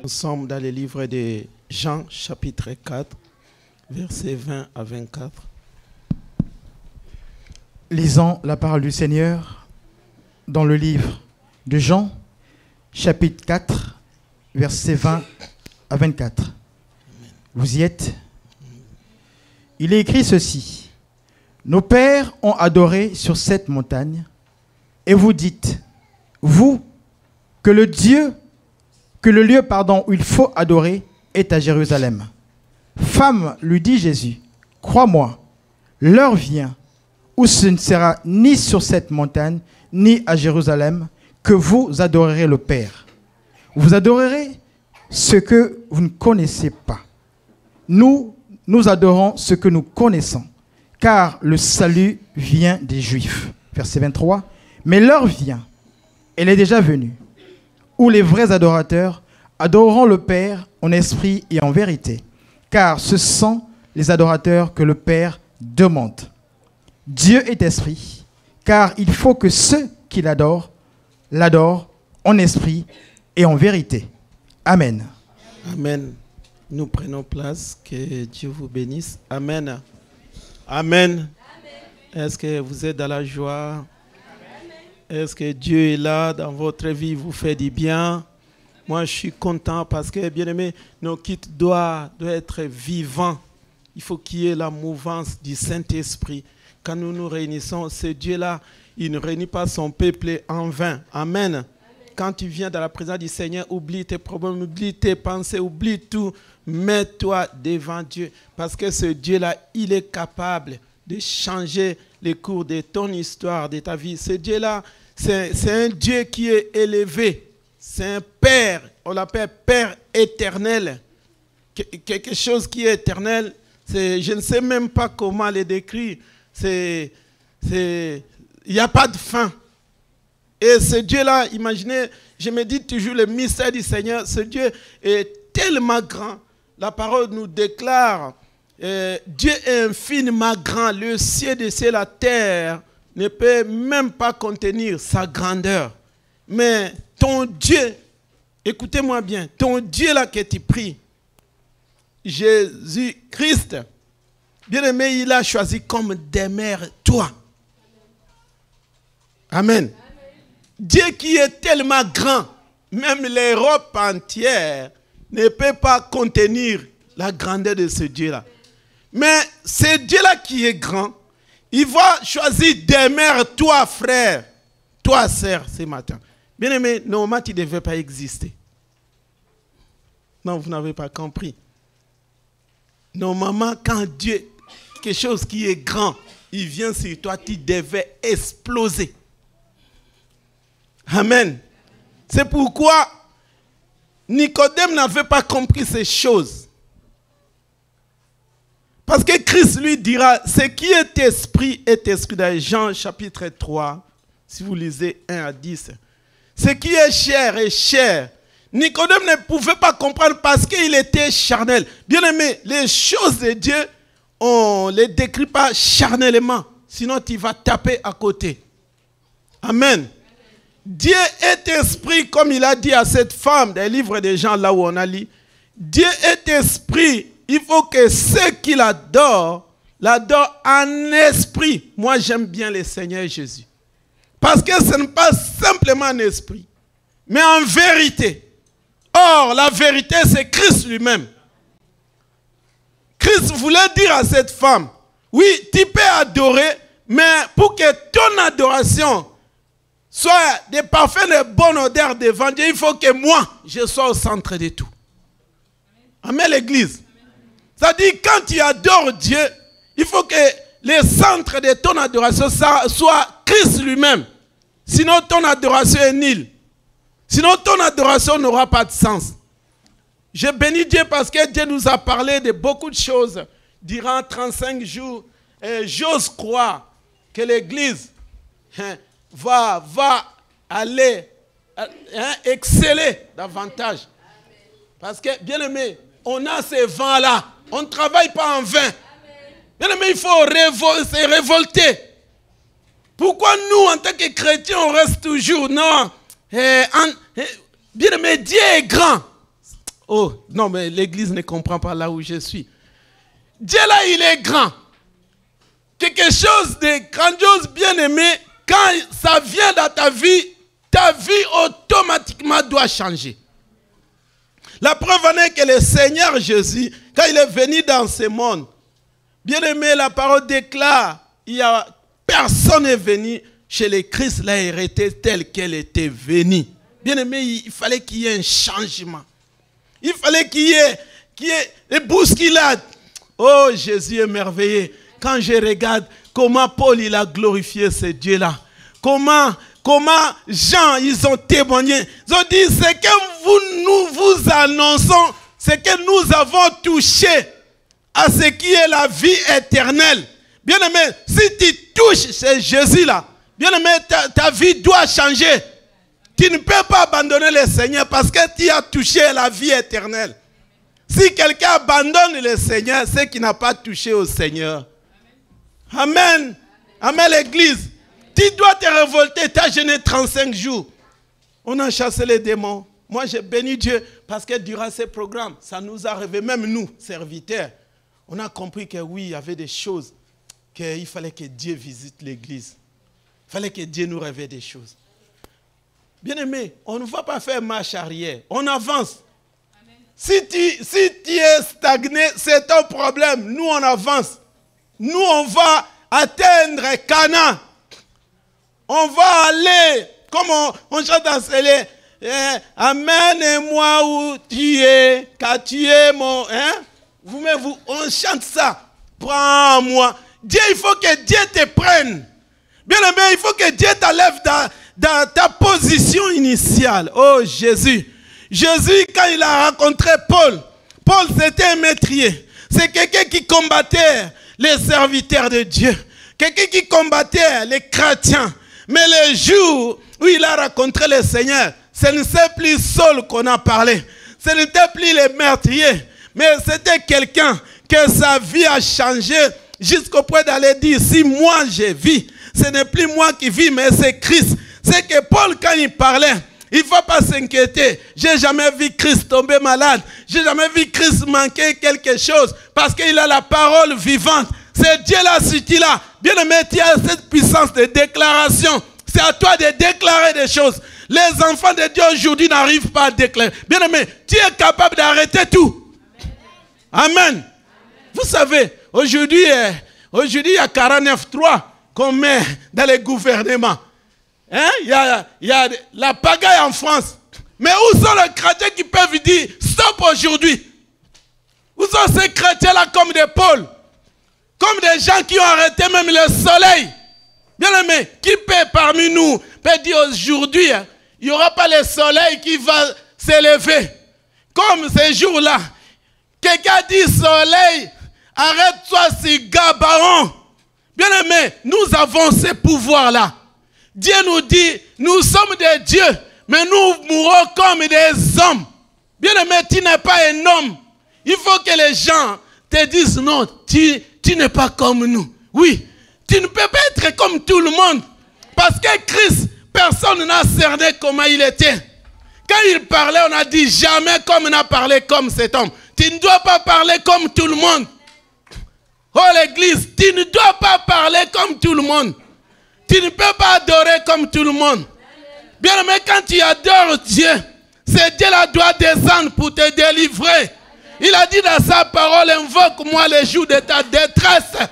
Nous sommes dans le livre de Jean, chapitre 4, versets 20 à 24. Lisons la parole du Seigneur dans le livre de Jean, chapitre 4, versets 20 à 24. Vous y êtes? Il est écrit ceci. Nos pères ont adoré sur cette montagne, et vous dites, vous, que le lieu où il faut adorer est à Jérusalem. Femme, lui dit Jésus, crois-moi, l'heure vient où ce ne sera ni sur cette montagne, ni à Jérusalem, que vous adorerez le Père. Vous adorerez ce que vous ne connaissez pas. Nous adorons ce que nous connaissons, car le salut vient des Juifs. Verset 23. Mais l'heure vient, elle est déjà venue, où les vrais adorateurs adoreront le Père en esprit et en vérité, car ce sont les adorateurs que le Père demande. Dieu est esprit, car il faut que ceux qui l'adorent en esprit et en vérité. Amen. Amen. Nous prenons place, que Dieu vous bénisse. Amen. Amen. Est-ce que vous êtes dans la joie? Est-ce que Dieu est là dans votre vie, vous fait du bien? Moi, je suis content parce que, bien aimé, nos kits doivent être vivants. Il faut qu'il y ait la mouvance du Saint-Esprit. Quand nous nous réunissons, ce Dieu-là, il ne réunit pas son peuple en vain. Amen. Quand tu viens dans la présence du Seigneur, oublie tes problèmes, oublie tes pensées, oublie tout. Mets-toi devant Dieu. Parce que ce Dieu-là, il est capable de changer les cours de ton histoire, de ta vie. Ce Dieu-là, c'est un Dieu qui est élevé. C'est un Père, on l'appelle Père éternel. Quelque chose qui est éternel, je ne sais même pas comment le décrire. Il n'y a pas de fin. Et ce Dieu-là, imaginez, je me dis toujours le mystère du Seigneur, ce Dieu est tellement grand. La parole nous déclare, Dieu est infiniment grand, le ciel de ciel, la terre ne peut même pas contenir sa grandeur. Mais ton Dieu, écoutez-moi bien, ton Dieu là que tu pries, Jésus-Christ, bien-aimé, il a choisi comme demeure toi. Amen. Dieu qui est tellement grand, même l'Europe entière ne peut pas contenir la grandeur de ce Dieu-là. Mais ce Dieu-là qui est grand, il va choisir demeure toi, frère, toi, sœur, ce matin. Bien-aimé, normalement, tu ne devais pas exister. Non, vous n'avez pas compris. Normalement, quand Dieu, quelque chose qui est grand, il vient sur toi, tu devais exploser. Amen. C'est pourquoi Nicodème n'avait pas compris ces choses. Parce que Christ lui dira, ce qui est esprit est esprit. Dans Jean chapitre 3, si vous lisez 1 à 10. Ce qui est chair est chair. Nicodème ne pouvait pas comprendre parce qu'il était charnel. Bien aimé, les choses de Dieu, on ne les décrit pas charnellement. Sinon, tu vas taper à côté. Amen. Dieu est esprit, comme il a dit à cette femme dans le livre des Jean, là où on a lu. Dieu est esprit. Il faut que ceux qui l'adorent en esprit. Moi, j'aime bien le Seigneur Jésus. Parce que ce n'est pas simplement un esprit, mais en vérité. Or, la vérité, c'est Christ lui-même. Christ voulait dire à cette femme, oui, tu peux adorer, mais pour que ton adoration soit de parfum de bonne odeur devant Dieu, il faut que moi, je sois au centre de tout. Amen, l'église. C'est-à-dire, quand tu adores Dieu, il faut que le centre de ton adoration soit Christ lui-même. Sinon, ton adoration est nulle. Sinon, ton adoration n'aura pas de sens. Je bénis Dieu parce que Dieu nous a parlé de beaucoup de choses durant 35 jours. Et j'ose croire que l'Église va aller exceller davantage. Parce que, bien aimé, on a ces vents-là. On ne travaille pas en vain. Bien aimé, il faut se révolter. Pourquoi nous, en tant que chrétiens, on reste toujours, non, bien aimé, Dieu est grand. Oh, non, mais l'église ne comprend pas là où je suis. Dieu là, il est grand. Quelque chose de grandiose, bien aimé, quand ça vient dans ta vie automatiquement doit changer. La preuve en est que le Seigneur Jésus, quand il est venu dans ce monde, bien aimé, la parole déclare, personne n'est venu chez le Christ, l'a hérité tel qu'elle était venue. Bien aimé, il fallait qu'il y ait un changement. Il fallait qu'il y ait des bousculades. Oh, Jésus est merveilleux. Quand je regarde comment Paul il a glorifié ce Dieu-là. Comment Jean, ils ont témoigné. Ils ont dit, ce que nous vous annonçons, c'est que nous avons touché à ce qui est la vie éternelle. Bien aimé, si tu touches ce Jésus-là, bien aimé, ta vie doit changer. Tu ne peux pas abandonner le Seigneur parce que tu as touché la vie éternelle. Si quelqu'un abandonne le Seigneur, c'est qu'il n'a pas touché au Seigneur. Amen. Amen, l'église. Tu dois te révolter, tu as jeûné 35 jours. On a chassé les démons. Moi, j'ai béni Dieu parce que durant ces programmes, ça nous a révélé, même nous, serviteurs, on a compris que oui, il y avait des choses, qu'il fallait que Dieu visite l'église. Il fallait que Dieu nous révèle des choses. Bien aimé, on ne va pas faire marche arrière, on avance. Amen. Si tu es stagné, c'est ton problème. Nous, on avance. Nous, on va atteindre Canaan. On va aller, comme on chante dans ce amène-moi où tu es, car tu es mon... on chante ça. Prends-moi. Dieu, il faut que Dieu te prenne. Bien aimé, il faut que Dieu t'enlève dans ta position initiale. Oh Jésus. Jésus, quand il a rencontré Paul, Paul c'était un métrier. C'est quelqu'un qui combattait les serviteurs de Dieu. Quelqu'un qui combattait les chrétiens. Mais le jour où il a rencontré le Seigneur, ce n'est plus Saul qu'on a parlé. Ce n'était plus les meurtriers. Mais c'était quelqu'un que sa vie a changé jusqu'au point d'aller dire, si moi je vis, ce n'est plus moi qui vis, mais c'est Christ. C'est que Paul, quand il parlait, il ne faut pas s'inquiéter. Je n'ai jamais vu Christ tomber malade. Je n'ai jamais vu Christ manquer quelque chose. Parce qu'il a la parole vivante. C'est Dieu là, si tu là. Bien aimé, tu as cette puissance de déclaration. C'est à toi de déclarer des choses. Les enfants de Dieu aujourd'hui n'arrivent pas à déclarer. Bien aimé, tu es capable d'arrêter tout. Amen. Amen. Vous savez, aujourd'hui, il y a 49.3 qu'on met dans les gouvernements. Hein? Il y a la pagaille en France. Mais où sont les chrétiens qui peuvent dire stop aujourd'hui? Où sont ces chrétiens-là comme des Paul? Comme des gens qui ont arrêté même le soleil. Bien aimé, qui peut parmi nous peut dire aujourd'hui, il n'y aura pas le soleil qui va s'élever. Comme ces jours-là, quelqu'un dit soleil, arrête-toi si gabaron. Bien aimé, nous avons ces pouvoirs-là. Dieu nous dit, nous sommes des dieux, mais nous mourrons comme des hommes. Bien aimé, tu n'es pas un homme. Il faut que les gens te disent, non, tu n'es pas comme nous. Oui, tu ne peux pas être comme tout le monde. Parce que Christ, personne n'a cerné comment il était. Quand il parlait, on a dit jamais comme on a parlé comme cet homme. Tu ne dois pas parler comme tout le monde. Oh l'église, tu ne dois pas parler comme tout le monde. Tu ne peux pas adorer comme tout le monde. Bien aimé, quand tu adores Dieu, c'est Dieu là doit descendre pour te délivrer. Il a dit dans sa parole, invoque-moi les jours de ta détresse.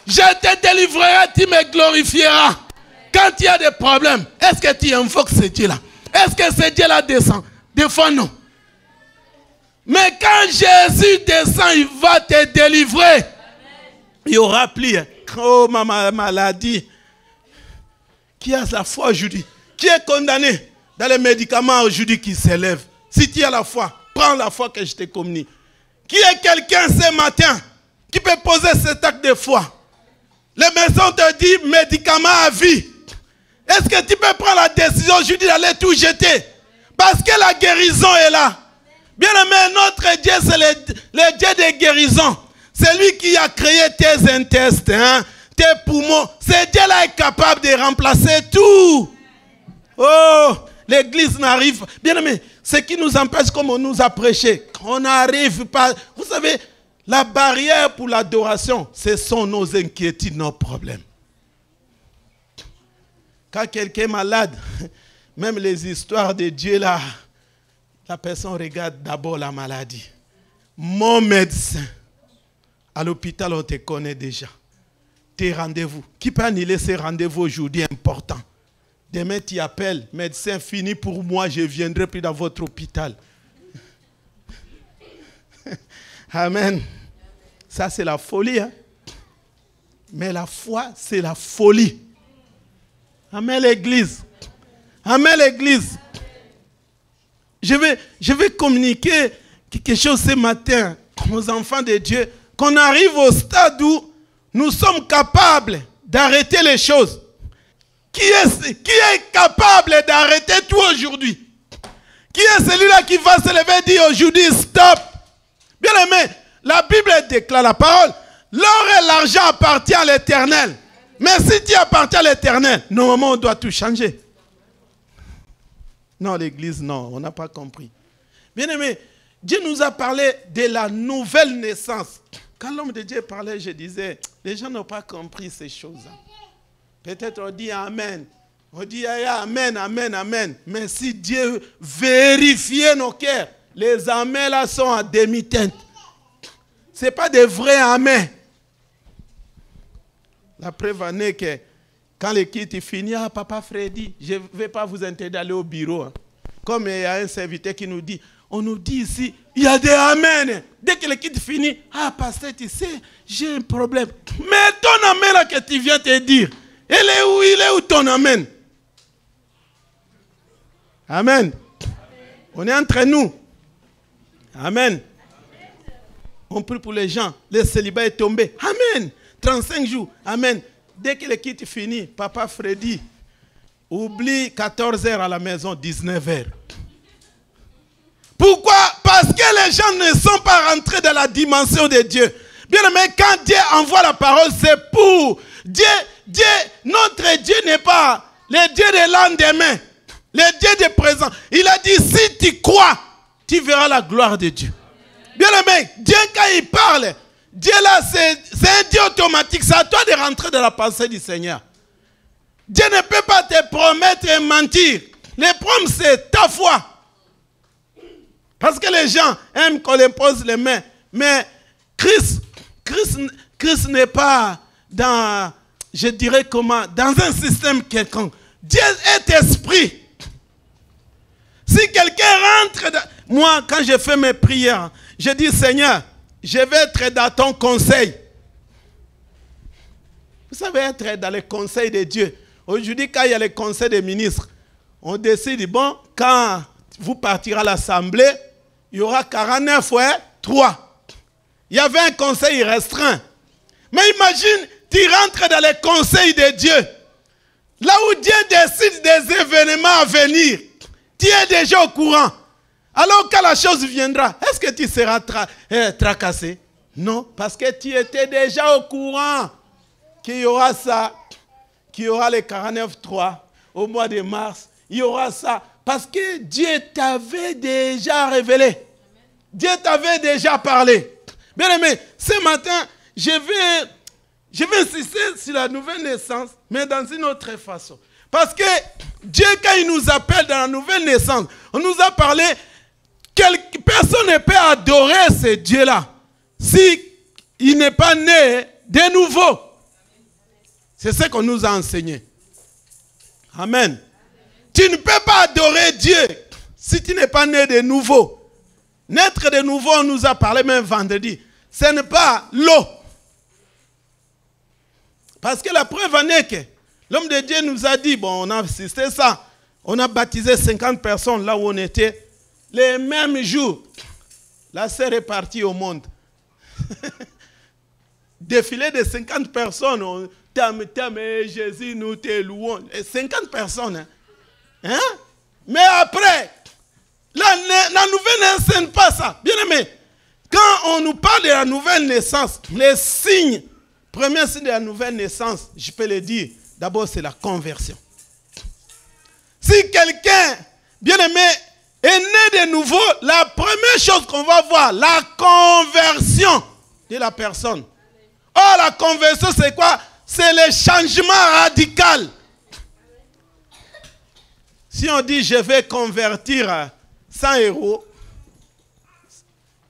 Je te délivrerai, tu me glorifieras. Quand il y a des problèmes, est-ce que tu invoques ce Dieu-là? Est-ce que ce Dieu-là descend? Des fois, non. Mais quand Jésus descend, il va te délivrer. Il y aura plus. Oh, ma maladie. Qui a la foi aujourd'hui? Qui est condamné dans les médicaments aujourd'hui qui s'élèvent? Si tu as la foi, prends la foi que je te communique. Qui est quelqu'un ce matin qui peut poser cet acte de foi? Les maisons te disent médicaments à vie. Est-ce que tu peux prendre la décision aujourd'hui d'aller tout jeter? Parce que la guérison est là. Bien aimé, notre Dieu, c'est le Dieu de guérison. C'est lui qui a créé tes intestins, tes poumons. Ce Dieu-là est capable de remplacer tout. Oh, l'église n'arrive pas. Bien aimé, ce qui nous empêche, comme on nous a prêché, on n'arrive pas. Vous savez, la barrière pour l'adoration, ce sont nos inquiétudes, nos problèmes. Quand quelqu'un est malade, même les histoires de Dieu là, la personne regarde d'abord la maladie. Mon médecin, à l'hôpital on te connaît déjà. Tes rendez-vous. Qui peut annuler ces rendez-vous aujourd'hui importants? Demain tu appelles, médecin fini pour moi, je ne viendrai plus dans votre hôpital. Amen. Ça c'est la folie. Hein? Mais la foi c'est la folie. Amen l'église. Amen l'église. Je vais communiquer quelque chose ce matin aux enfants de Dieu. Qu'on arrive au stade où nous sommes capables d'arrêter les choses. Qui est capable d'arrêter tout aujourd'hui? Qui est celui-là qui va se lever et dire aujourd'hui stop? Bien aimé, la Bible déclare la parole. L'or et l'argent appartiennent à l'Éternel. Mais si tu appartiens à l'Éternel, normalement on doit tout changer. Non, l'église, non, on n'a pas compris. Bien aimé, Dieu nous a parlé de la nouvelle naissance. Quand l'homme de Dieu parlait, je disais, les gens n'ont pas compris ces choses. Peut-être on dit Amen. On dit Amen, Amen, Amen. Mais si Dieu vérifiait nos cœurs, les Amen là sont à demi-teinte. Ce n'est pas des vrais Amen. La preuve en est que quand le kit est fini, ah, Papa Freddy, je ne vais pas vous interdire d'aller au bureau. Hein. Comme il y a un serviteur qui nous dit, on nous dit ici, il y a des Amen. Dès que le kit finit, ah, pasteur, tu sais, j'ai un problème. Mais ton Amen là que tu viens te dire, il est où ton Amen? Amen. On est entre nous. Amen. On prie pour les gens. Le célibat est tombé. Amen. 35 jours. Amen. Dès que le kit finit, Papa Freddy oublie 14 heures à la maison, 19 heures. Pourquoi? Parce que les gens ne sont pas rentrés dans la dimension de Dieu. Bien aimé, quand Dieu envoie la parole, c'est pour Dieu. Notre Dieu n'est pas le Dieu de lendemain, le Dieu de présent. Il a dit, si tu crois, tu verras la gloire de Dieu. Bien aimé, Dieu quand il parle, Dieu là, c'est un Dieu automatique. C'est à toi de rentrer dans la pensée du Seigneur. Dieu ne peut pas te promettre et mentir. Le problème, c'est ta foi. Parce que les gens aiment qu'on les pose les mains. Mais Christ n'est pas dans, je dirais comment, dans un système quelconque. Dieu est esprit. Si quelqu'un rentre dans... Moi, quand je fais mes prières, je dis, Seigneur, je vais être dans ton conseil. Vous savez, être dans le conseil de Dieu. Aujourd'hui, quand il y a le conseil des ministres, on décide, bon, quand vous partirez à l'Assemblée, il y aura 49 fois 3. Il y avait un conseil restreint. Mais imagine, tu rentres dans le conseil de Dieu. Là où Dieu décide des événements à venir, tu es déjà au courant. Alors quand la chose viendra, est-ce que tu seras tracassé? Non, parce que tu étais déjà au courant qu'il y aura ça, qu'il y aura les 49.3 au mois de mars. Il y aura ça, parce que Dieu t'avait déjà révélé. Dieu t'avait déjà parlé. Bien aimé, ce matin, je vais insister sur la nouvelle naissance, mais dans une autre façon. Parce que Dieu, quand il nous appelle dans la nouvelle naissance, on nous a parlé, personne ne peut adorer ce Dieu-là si il n'est pas né de nouveau. C'est ce qu'on nous a enseigné. Amen. Tu ne peux pas adorer Dieu si tu n'es pas né de nouveau. Naître de nouveau, on nous a parlé même vendredi. Ce n'est pas l'eau. Parce que la preuve en est que l'homme de Dieu nous a dit, bon, on a assisté ça. On a baptisé 50 personnes là où on était. Les mêmes jours, la sœur est partie au monde. Défilé de 50 personnes. On t'aime, Jésus, nous te louons. 50 personnes. Hein? Mais après, la nouvelle naissance, ce n'est pas ça. Bien aimé, quand on nous parle de la nouvelle naissance, les signes, premier signe de la nouvelle naissance, je peux le dire, d'abord c'est la conversion. Si quelqu'un, bien aimé, est né de nouveau, la première chose qu'on va voir, la conversion de la personne. Oh, la conversion, c'est quoi? C'est le changement radical. Si on dit, je vais convertir 100 euros,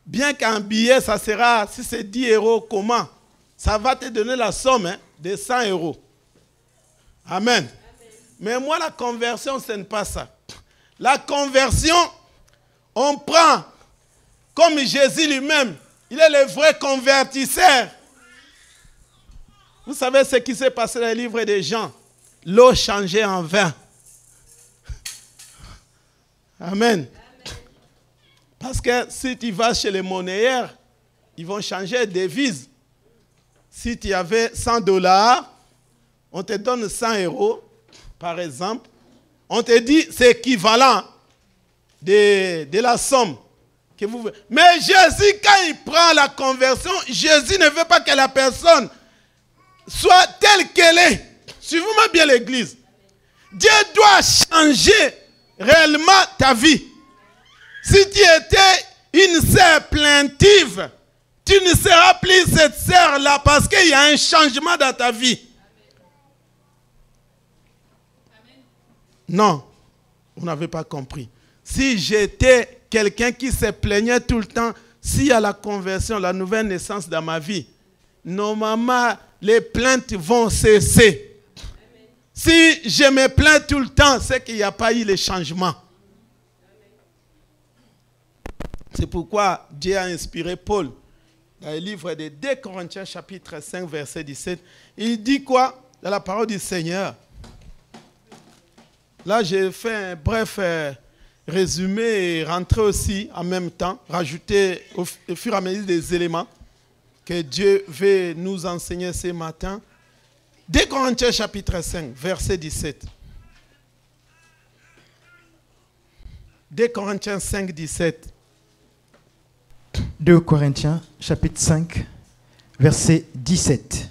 bien qu'un billet, ça sera, si c'est 10 euros, comment? Ça va te donner la somme de 100 euros. Amen. Mais moi, la conversion, ce n'est pas ça. La conversion, on prend, comme Jésus lui-même, il est le vrai convertisseur. Vous savez ce qui s'est passé dans le livre des Jean? L'eau changée en vin. Amen. Parce que si tu vas chez les monnayeurs, ils vont changer de devise. Si tu avais 100 $, on te donne 100 euros, par exemple. On te dit c'est équivalent de la somme que vous voulez. Mais Jésus, quand il prend la conversion, Jésus ne veut pas que la personne soit telle qu'elle est. Suivez-moi bien l'église. Dieu doit changer réellement ta vie. Si tu étais une sœur plaintive, tu ne seras plus cette sœur-là parce qu'il y a un changement dans ta vie. Non, vous n'avez pas compris. Si j'étais quelqu'un qui se plaignait tout le temps, s'il y a la conversion, la nouvelle naissance dans ma vie, normalement, les plaintes vont cesser. Si je me plains tout le temps, c'est qu'il n'y a pas eu le changement. C'est pourquoi Dieu a inspiré Paul dans le livre de 2 Corinthiens chapitre 5 verset 17. Il dit quoi dans la parole du Seigneur? Là, j'ai fait un bref résumé et rentré aussi en même temps, rajouter au fur et à mesure des éléments que Dieu veut nous enseigner ce matin. 2 Corinthiens chapitre 5 verset 17. 2 Corinthiens 5, 17. 2 Corinthiens, chapitre 5, verset 17.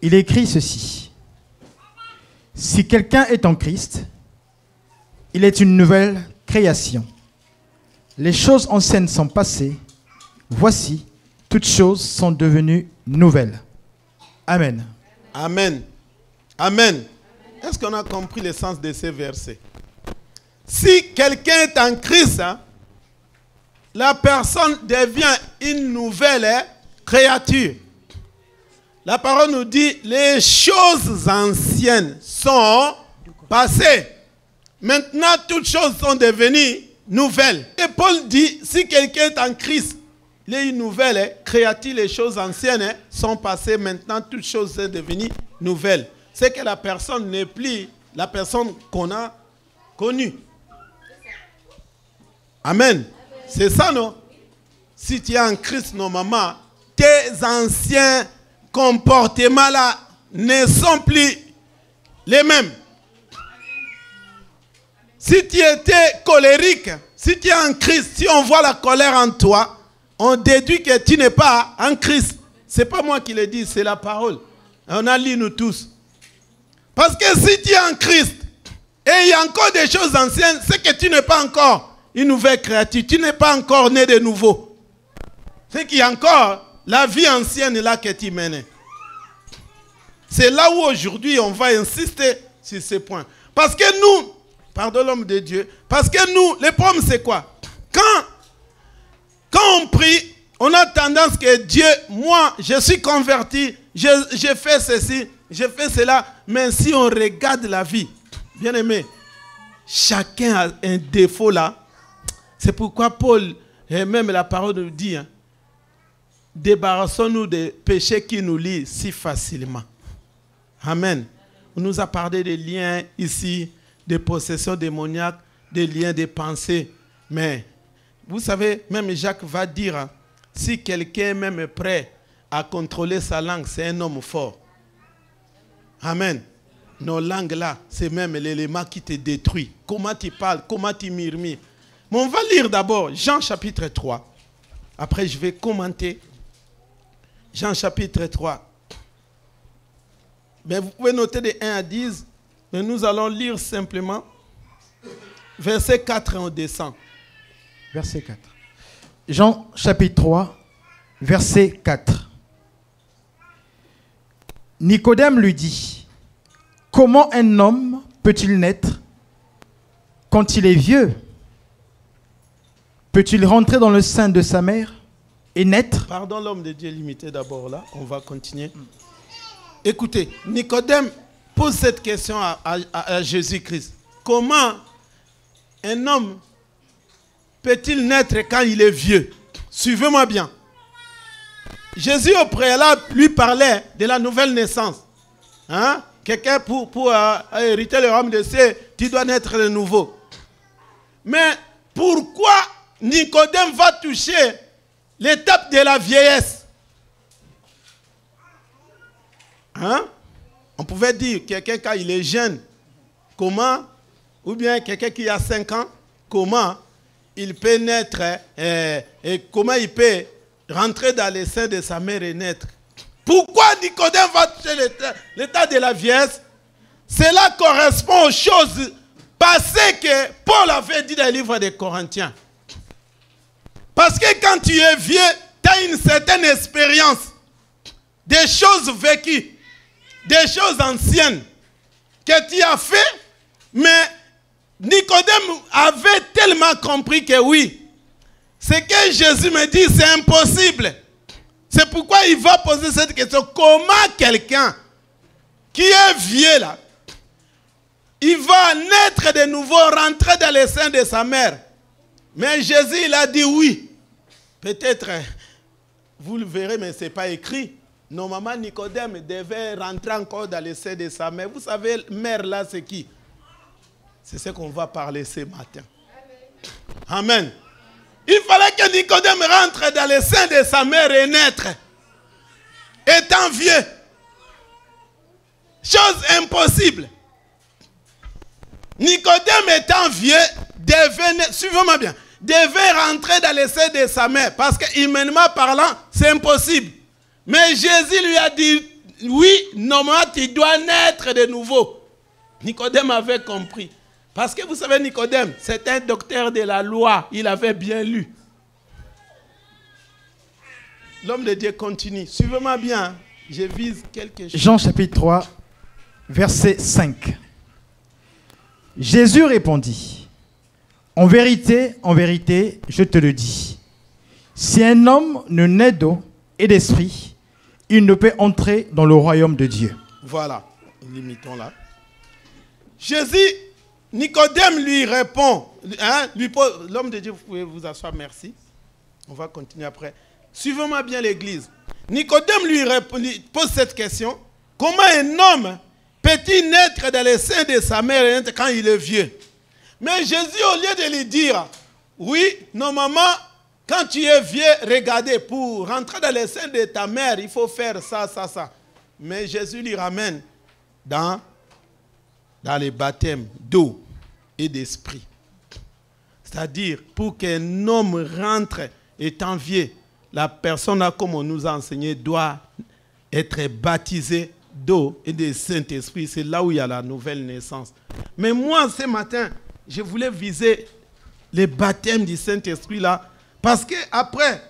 Il écrit ceci. Si quelqu'un est en Christ, il est une nouvelle création. Les choses anciennes sont passées. Voici, toutes choses sont devenues nouvelles. Amen. Amen. Amen. Est-ce qu'on a compris le sens de ces versets? Si quelqu'un est en Christ, la personne devient une nouvelle créature. La parole nous dit, les choses anciennes sont passées. Maintenant, toutes choses sont devenues nouvelles. Et Paul dit, si quelqu'un est en Christ, il est une nouvelle créature, les choses anciennes sont passées. Maintenant, toutes choses sont devenues nouvelles. C'est que la personne n'est plus la personne qu'on a connue. Amen. C'est ça, non? Si tu es en Christ, normalement, tes anciens comportements-là ne sont plus les mêmes. Si tu étais colérique, si tu es en Christ, si on voit la colère en toi, on déduit que tu n'es pas en Christ. Ce n'est pas moi qui le dis, c'est la parole. On a lu nous tous. Parce que si tu es en Christ, et il y a encore des choses anciennes, c'est que tu n'es pas encore une nouvelle créature. Tu n'es pas encore né de nouveau. C'est qu'il y a encore la vie ancienne là que tu mènes. C'est là où aujourd'hui on va insister sur ces points. Parce que nous, pardon l'homme de Dieu, parce que nous, le problème c'est quoi? Quand on prie, on a tendance que Dieu, moi, je suis converti, j'ai fait ceci, j'ai fait cela. Mais si on regarde la vie, bien aimé, chacun a un défaut là. C'est pourquoi Paul, et même la parole nous dit, débarrassons-nous des péchés qui nous lient si facilement. Amen. On nous a parlé des liens ici, des possessions démoniaques, des liens des pensées. Mais, vous savez, même Jacques va dire, si quelqu'un est même prêt à contrôler sa langue, c'est un homme fort. Amen. Nos langues là, c'est même l'élément qui te détruit. Comment tu parles, comment tu murmures. Mais on va lire d'abord Jean chapitre 3. Après, je vais commenter. Jean chapitre 3. Mais vous pouvez noter de 1 à 10. Mais nous allons lire simplement verset 4, on descend. Verset 4. Jean chapitre 3, verset 4. Nicodème lui dit, comment un homme peut-il naître quand il est vieux? Peut-il rentrer dans le sein de sa mère et naître? Pardon, l'homme de Dieu limité d'abord là, on va continuer. Écoutez, Nicodème pose cette question à Jésus-Christ. Comment un homme peut-il naître quand il est vieux? Suivez-moi bien. Jésus au préalable lui parlait de la nouvelle naissance. Hein? Quelqu'un pour hériter le royaume de Dieu, tu dois naître de nouveau. Mais pourquoi Nicodème va toucher l'étape de la vieillesse? Hein? On pouvait dire quelqu'un quand il est jeune, comment? Ou bien quelqu'un qui a 5 ans, comment il peut naître et comment il peut rentrer dans les seins de sa mère et naître. Pourquoi Nicodème va toucher l'état de la vieillesse? Cela correspond aux choses passées que Paul avait dit dans le livre des Corinthiens. Parce que quand tu es vieux, tu as une certaine expérience des choses vécues, des choses anciennes que tu as fait, mais Nicodème avait tellement compris que oui, ce que Jésus me dit, c'est impossible. C'est pourquoi il va poser cette question. Comment quelqu'un qui est vieux là, il va naître de nouveau, rentrer dans les seins de sa mère? Mais Jésus, il a dit oui. Peut-être, vous le verrez, mais ce n'est pas écrit. Normalement, Nicodème devait rentrer encore dans les seins de sa mère. Vous savez, mère là, c'est qui? C'est ce qu'on va parler ce matin. Amen. Il fallait que Nicodème rentre dans les seins de sa mère et naître. Étant vieux. Chose impossible. Nicodème étant vieux, suivez-moi bien, devait rentrer dans les seins de sa mère. Parce que humainement parlant, c'est impossible. Mais Jésus lui a dit, oui, normalement tu dois naître de nouveau. Nicodème avait compris. Parce que vous savez, Nicodème, c'est un docteur de la loi. Il avait bien lu. L'homme de Dieu continue. Suivez-moi bien. Je vise quelque chose. Jean chapitre 3, verset 5. Jésus répondit, en vérité, je te le dis, si un homme ne naît d'eau et d'esprit, il ne peut entrer dans le royaume de Dieu. Voilà. Limitons là. Jésus... Nicodème lui répond, hein, l'homme de Dieu, vous pouvez vous asseoir, merci. On va continuer après. Suivez-moi bien l'église. Nicodème lui pose cette question. Comment un homme peut-il naître dans les seins de sa mère quand il est vieux? Mais Jésus, au lieu de lui dire, oui, normalement, quand tu es vieux, regardez, pour rentrer dans les seins de ta mère, il faut faire ça, ça, ça. Mais Jésus lui ramène dans les baptêmes d'eau et d'esprit. C'est-à-dire, pour qu'un homme rentre étant vieux, la personne, comme on nous a enseigné, doit être baptisée d'eau et de Saint-Esprit. C'est là où il y a la nouvelle naissance. Mais moi, ce matin, je voulais viser les baptêmes du Saint-Esprit là, parce que après,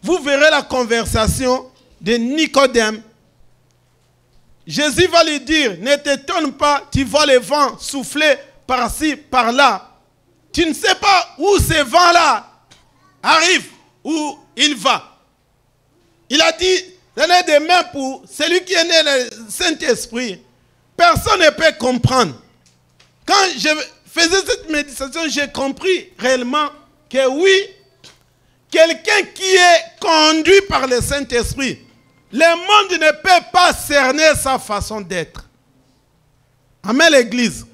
vous verrez la conversation de Nicodème. Jésus va lui dire, ne t'étonne pas, tu vois le vent souffler par-ci, par-là. Tu ne sais pas où ce vent-là arrive, où il va. Il a dit, donnez des mains pour celui qui est né le Saint-Esprit. Personne ne peut comprendre. Quand je faisais cette méditation, j'ai compris réellement que oui, quelqu'un qui est conduit par le Saint-Esprit, le monde ne peut pas cerner sa façon d'être. Amen, l'église.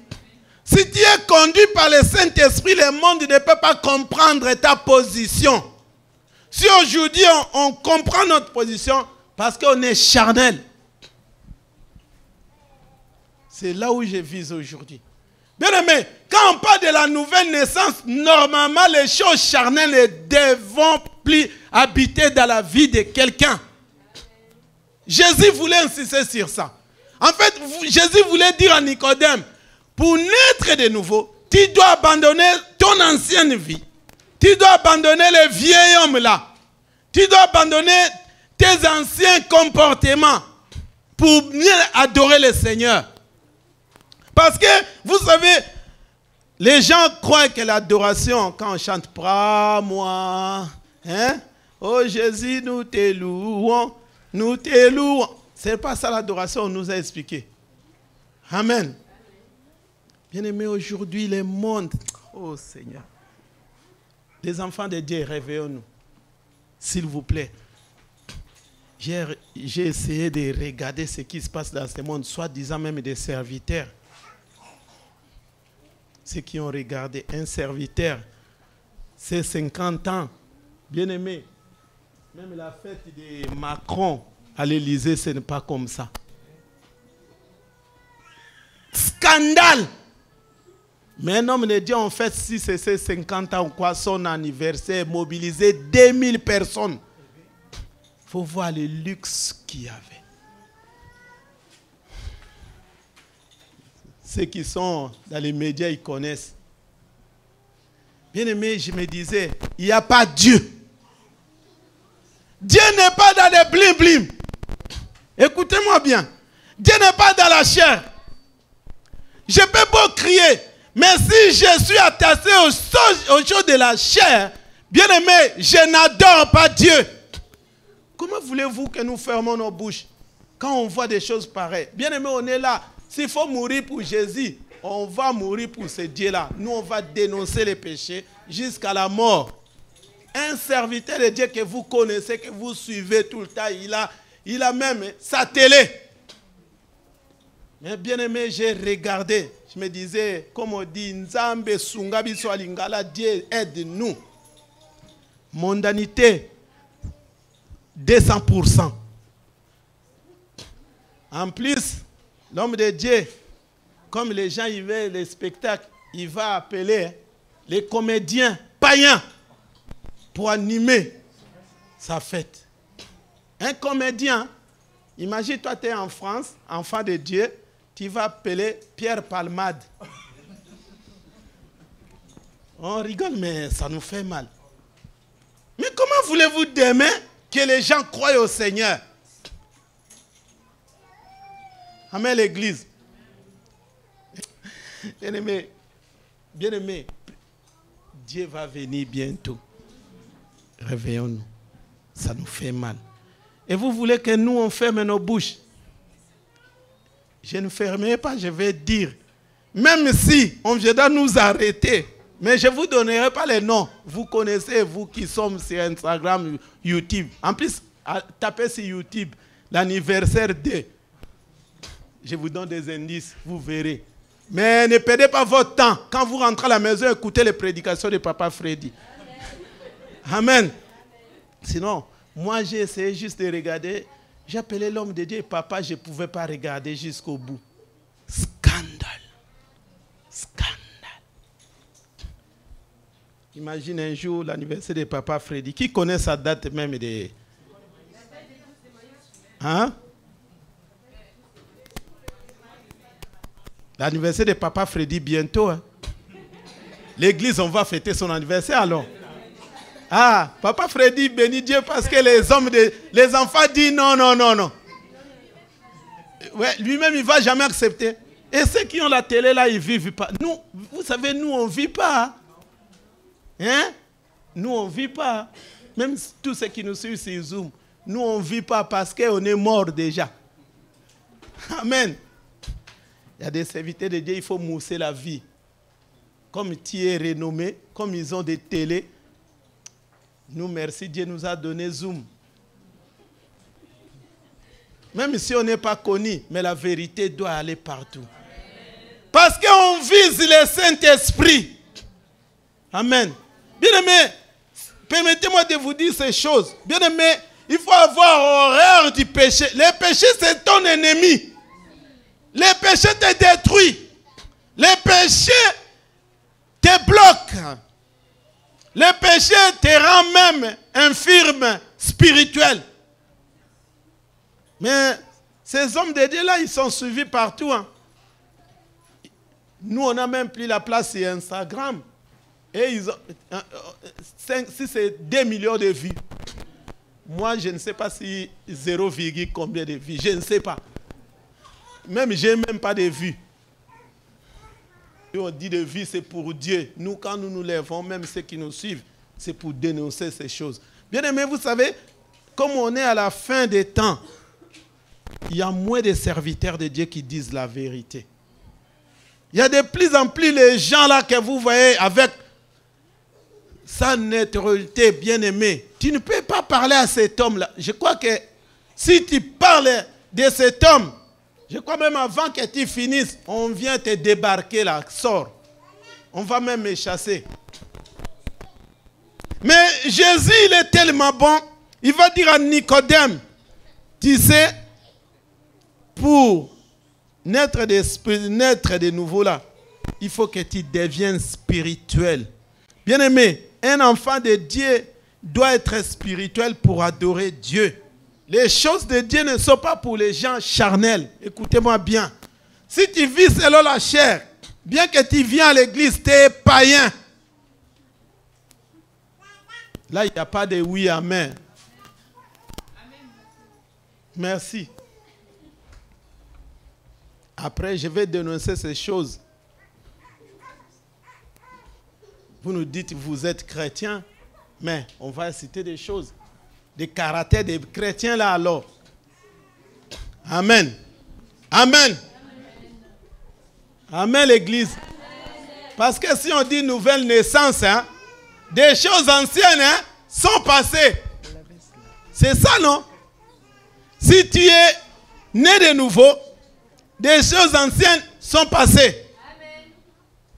Si tu es conduit par le Saint-Esprit, le monde ne peut pas comprendre ta position. Si aujourd'hui on comprend notre position, parce qu'on est charnel. C'est là où je vise aujourd'hui. Bien aimé, quand on parle de la nouvelle naissance, normalement les choses charnelles ne devront plus habiter dans la vie de quelqu'un. Jésus voulait insister sur ça. En fait, Jésus voulait dire à Nicodème, pour naître de nouveau, Tu dois abandonner ton ancienne vie. Tu dois abandonner les vieils hommes là. Tu dois abandonner tes anciens comportements pour mieux adorer le Seigneur. Parce que, vous savez, les gens croient que l'adoration, quand on chante, prends-moi, hein? Oh Jésus, nous te louons, nous te louons. Ce n'est pas ça l'adoration, on nous a expliqué. Amen. Bien-aimés, aujourd'hui, le monde, oh Seigneur, les enfants de Dieu, réveillons-nous, s'il vous plaît. J'ai essayé de regarder ce qui se passe dans ce monde, soi-disant même des serviteurs. Ceux qui ont regardé un serviteur, c'est 50 ans, bien aimé. Même la fête de Macron à l'Élysée, ce n'est pas comme ça. Scandale! Mais un homme de Dieu, en fait, si c'est 50 ans ou quoi, son anniversaire, mobilisé 2000 personnes. Il faut voir le luxe qu'il y avait. Ceux qui sont dans les médias, ils connaissent. Bien aimé, je me disais, il n'y a pas Dieu. Dieu n'est pas dans les blim-blim. Écoutez-moi bien. Dieu n'est pas dans la chair. Je peux beau crier, mais si je suis attaché aux choses de la chair, bien aimé, je n'adore pas Dieu. Comment voulez-vous que nous fermons nos bouches quand on voit des choses pareilles? Bien aimé, on est là. S'il faut mourir pour Jésus, on va mourir pour ce Dieu-là. Nous, on va dénoncer les péchés jusqu'à la mort. Un serviteur de Dieu que vous connaissez, que vous suivez tout le temps, il a même sa télé. Mais bien aimé, j'ai regardé. Je me disais, comme on dit, Nzambe Sungabi Swalingala, Dieu aide-nous. Mondanité, 200%. En plus, l'homme de Dieu, comme les gens y veulent les spectacles, il va appeler les comédiens païens pour animer sa fête. Un comédien, imagine toi tu es en France, enfant de Dieu, tu vas appeler Pierre Palmade. On rigole, mais ça nous fait mal. Mais comment voulez-vous demain que les gens croient au Seigneur? Amen, l'église. Bien-aimé, Dieu va venir bientôt. Réveillons-nous. Ça nous fait mal. Et vous voulez que nous, on ferme nos bouches? Je ne fermerai pas, je vais dire. Même si on viendra nous arrêter, mais je ne vous donnerai pas les noms. Vous connaissez, vous qui sommes sur Instagram, YouTube. En plus, tapez sur YouTube l'anniversaire de... Je vous donne des indices, vous verrez. Mais ne perdez pas votre temps. Quand vous rentrez à la maison, écoutez les prédications de Papa Freddy. Amen. Sinon, moi j'ai essayé juste de regarder. J'appelais l'homme de Dieu, papa, je ne pouvais pas regarder jusqu'au bout. Scandale. Scandale. Imagine un jour l'anniversaire de Papa Freddy. Qui connaît sa date même de... Hein? L'anniversaire de Papa Freddy bientôt. Hein? L'église, on va fêter son anniversaire alors. Ah, Papa Freddy bénit Dieu parce que les enfants disent non, non, non, non. Ouais, lui-même, il ne va jamais accepter. Et ceux qui ont la télé là, ils ne vivent pas. Nous, vous savez, nous, on ne vit pas. Hein? Nous, on ne vit pas. Même tous ceux qui nous suivent sur Zoom, nous, on ne vit pas parce qu'on est mort déjà. Amen. Il y a des serviteurs de Dieu, il faut mousser la vie. Comme tu es renommé, comme ils ont des télés. Nous, merci, Dieu nous a donné Zoom. Même si on n'est pas connu, mais la vérité doit aller partout. Parce qu'on vise le Saint-Esprit. Amen. Bien-aimé, permettez-moi de vous dire ces choses. Bien-aimé, il faut avoir horreur du péché. Le péché, c'est ton ennemi. Le péché te détruit. Le péché te bloque. Le péché te rend même infirme, spirituel. Mais ces hommes de Dieu là, ils sont suivis partout. Hein. Nous, on n'a même plus la place sur Instagram. Et ils ont, si c'est 2 millions de vues. Moi, je ne sais pas si 0, combien de vues. Je ne sais pas. Même, je n'ai même pas de vues. Et on dit de vues, c'est pour Dieu. Nous, quand nous nous lèvons, même ceux qui nous suivent, c'est pour dénoncer ces choses. Bien aimé, vous savez, comme on est à la fin des temps, il y a moins de serviteurs de Dieu qui disent la vérité. Il y a de plus en plus les gens là que vous voyez avec sa neutralité, bien aimé. Tu ne peux pas parler à cet homme-là. Je crois que si tu parles de cet homme, je crois même avant que tu finisses, on vient te débarquer là, sors. On va même me chasser. Mais Jésus, il est tellement bon, il va dire à Nicodème, tu sais, pour naître de nouveau là, il faut que tu deviennes spirituel. Bien aimé, un enfant de Dieu doit être spirituel pour adorer Dieu. Les choses de Dieu ne sont pas pour les gens charnels. Écoutez-moi bien. Si tu vis selon la chair, bien que tu viens à l'église, tu es païen. Là, il n'y a pas de oui, amen. Merci. Après, je vais dénoncer ces choses. Vous nous dites, vous êtes chrétien, mais on va citer des choses. Des caractères des chrétiens là alors. Amen. Amen. Amen l'église. Parce que si on dit nouvelle naissance, hein, des choses anciennes sont passées. C'est ça, non? Si tu es né de nouveau, des choses anciennes sont passées.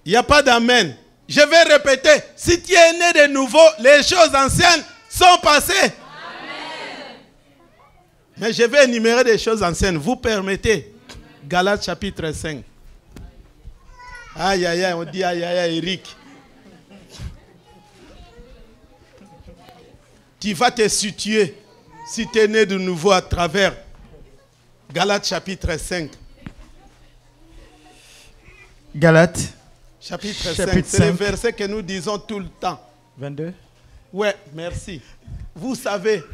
Il n'y a pas d'amen. Je vais répéter. Si tu es né de nouveau, les choses anciennes sont passées. Amen. Mais je vais énumérer des choses anciennes. Vous permettez. Galates chapitre 5. Aïe, aïe, aïe. On dit aïe, aïe, aïe, Eric. Tu vas te situer si tu es né de nouveau à travers Galates chapitre 5. Galates chapitre 5. C'est le verset que nous disons tout le temps. 22. Ouais, merci. Vous savez,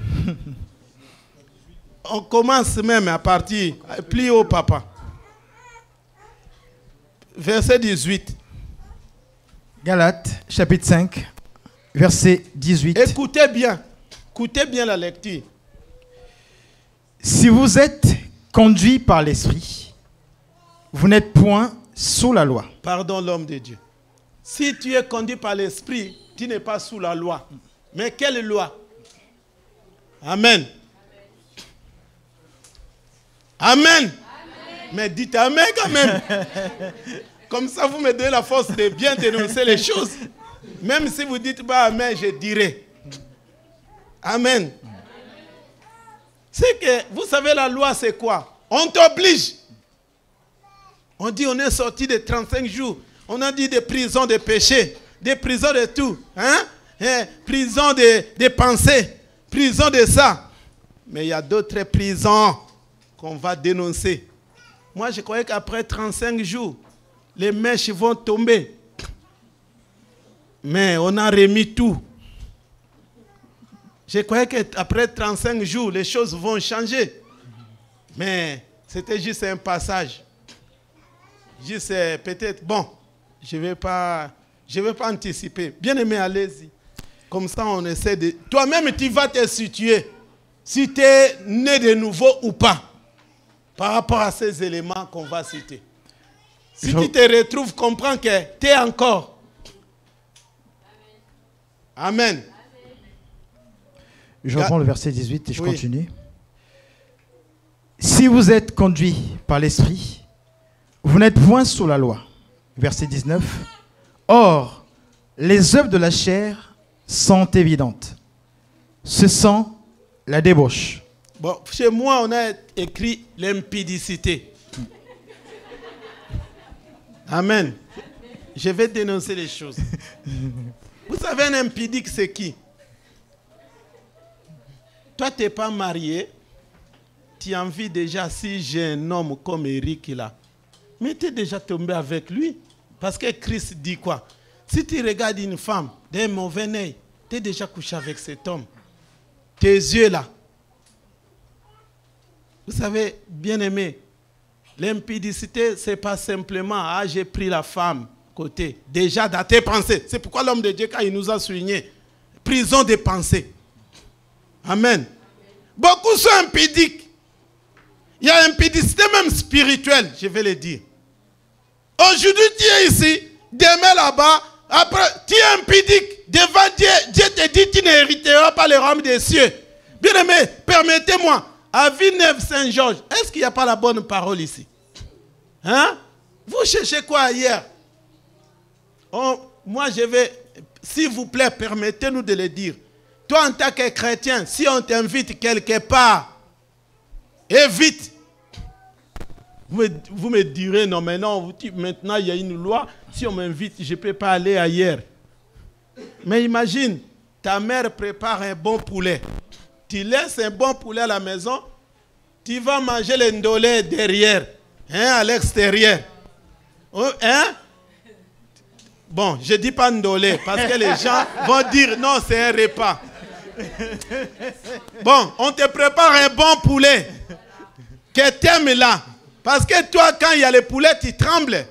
on commence même à partir, plus haut, papa. Verset 18. Galates, chapitre 5, verset 18. Écoutez bien la lecture. Si vous êtes conduits par l'Esprit, vous n'êtes point sous la loi. Pardon, l'homme de Dieu. Si tu es conduit par l'Esprit, tu n'es pas sous la loi. Mais quelle loi? Amen. Amen. Amen. Mais dites Amen quand même. Comme ça, vous me donnez la force de bien dénoncer les choses. Même si vous dites pas Amen, je dirai. Amen. C'est que, vous savez, la loi, c'est quoi? On t'oblige. On dit on est sorti de 35 jours. On a dit des prisons de péché, des prisons de tout. Hein? Prison de pensées, prison de ça. Mais il y a d'autres prisons qu'on va dénoncer. Moi, je croyais qu'après 35 jours, les mèches vont tomber. Mais on a remis tout. Je croyais qu'après 35 jours, les choses vont changer. Mais c'était juste un passage. Juste peut-être, bon, je ne vais pas anticiper. Bien aimé, allez-y. Comme ça, on essaie de... Toi-même, tu vas te situer. Si tu es né de nouveau ou pas. Par rapport à ces éléments qu'on va citer. Si tu te retrouves, comprends que tu es encore. Amen. Je reprends le verset 18 et je continue. Si vous êtes conduits par l'Esprit, vous n'êtes point sous la loi. Verset 19. Or, les œuvres de la chair sont évidentes. Ce sont la débauche. Bon, chez moi, on a écrit l'impudicité. Amen. Je vais dénoncer les choses. Vous savez, un impudique, c'est qui? Toi, tu n'es pas marié. Tu envies déjà, si j'ai un homme comme Eric là. Mais tu es déjà tombé avec lui. Parce que Christ dit quoi? Si tu regardes une femme d'un mauvais œil, tu es déjà couché avec cet homme. Tes yeux là. Vous savez, bien aimé, l'impudicité, ce n'est pas simplement, ah, j'ai pris la femme côté. Déjà dans tes pensées. C'est pourquoi l'homme de Dieu, quand il nous a souligné, prison des pensées. Amen. Beaucoup sont impudiques. Il y a impudicité même spirituelle, je vais le dire. Aujourd'hui, tu es ici, demain là-bas, après, tu es impudique. Devant Dieu, Dieu te dit, tu n'hériteras pas le royaume des cieux. Bien aimé, permettez-moi, à Villeneuve Saint-Georges, est-ce qu'il n'y a pas la bonne parole ici? Hein? Vous cherchez quoi ailleurs? Moi, je vais, s'il vous plaît, permettez-nous de le dire. Toi, en tant que chrétien, si on t'invite quelque part, évite. Vous me direz, non, mais non, maintenant il y a une loi, si on m'invite, je ne peux pas aller ailleurs. Mais imagine, ta mère prépare un bon poulet. Tu laisses un bon poulet à la maison, tu vas manger le ndolé derrière, hein, à l'extérieur. Hein? Bon, je ne dis pas ndolé, parce que les gens vont dire, non, c'est un repas. Bon, on te prépare un bon poulet que tu aimes là. Parce que toi, quand il y a le poulet, tu trembles.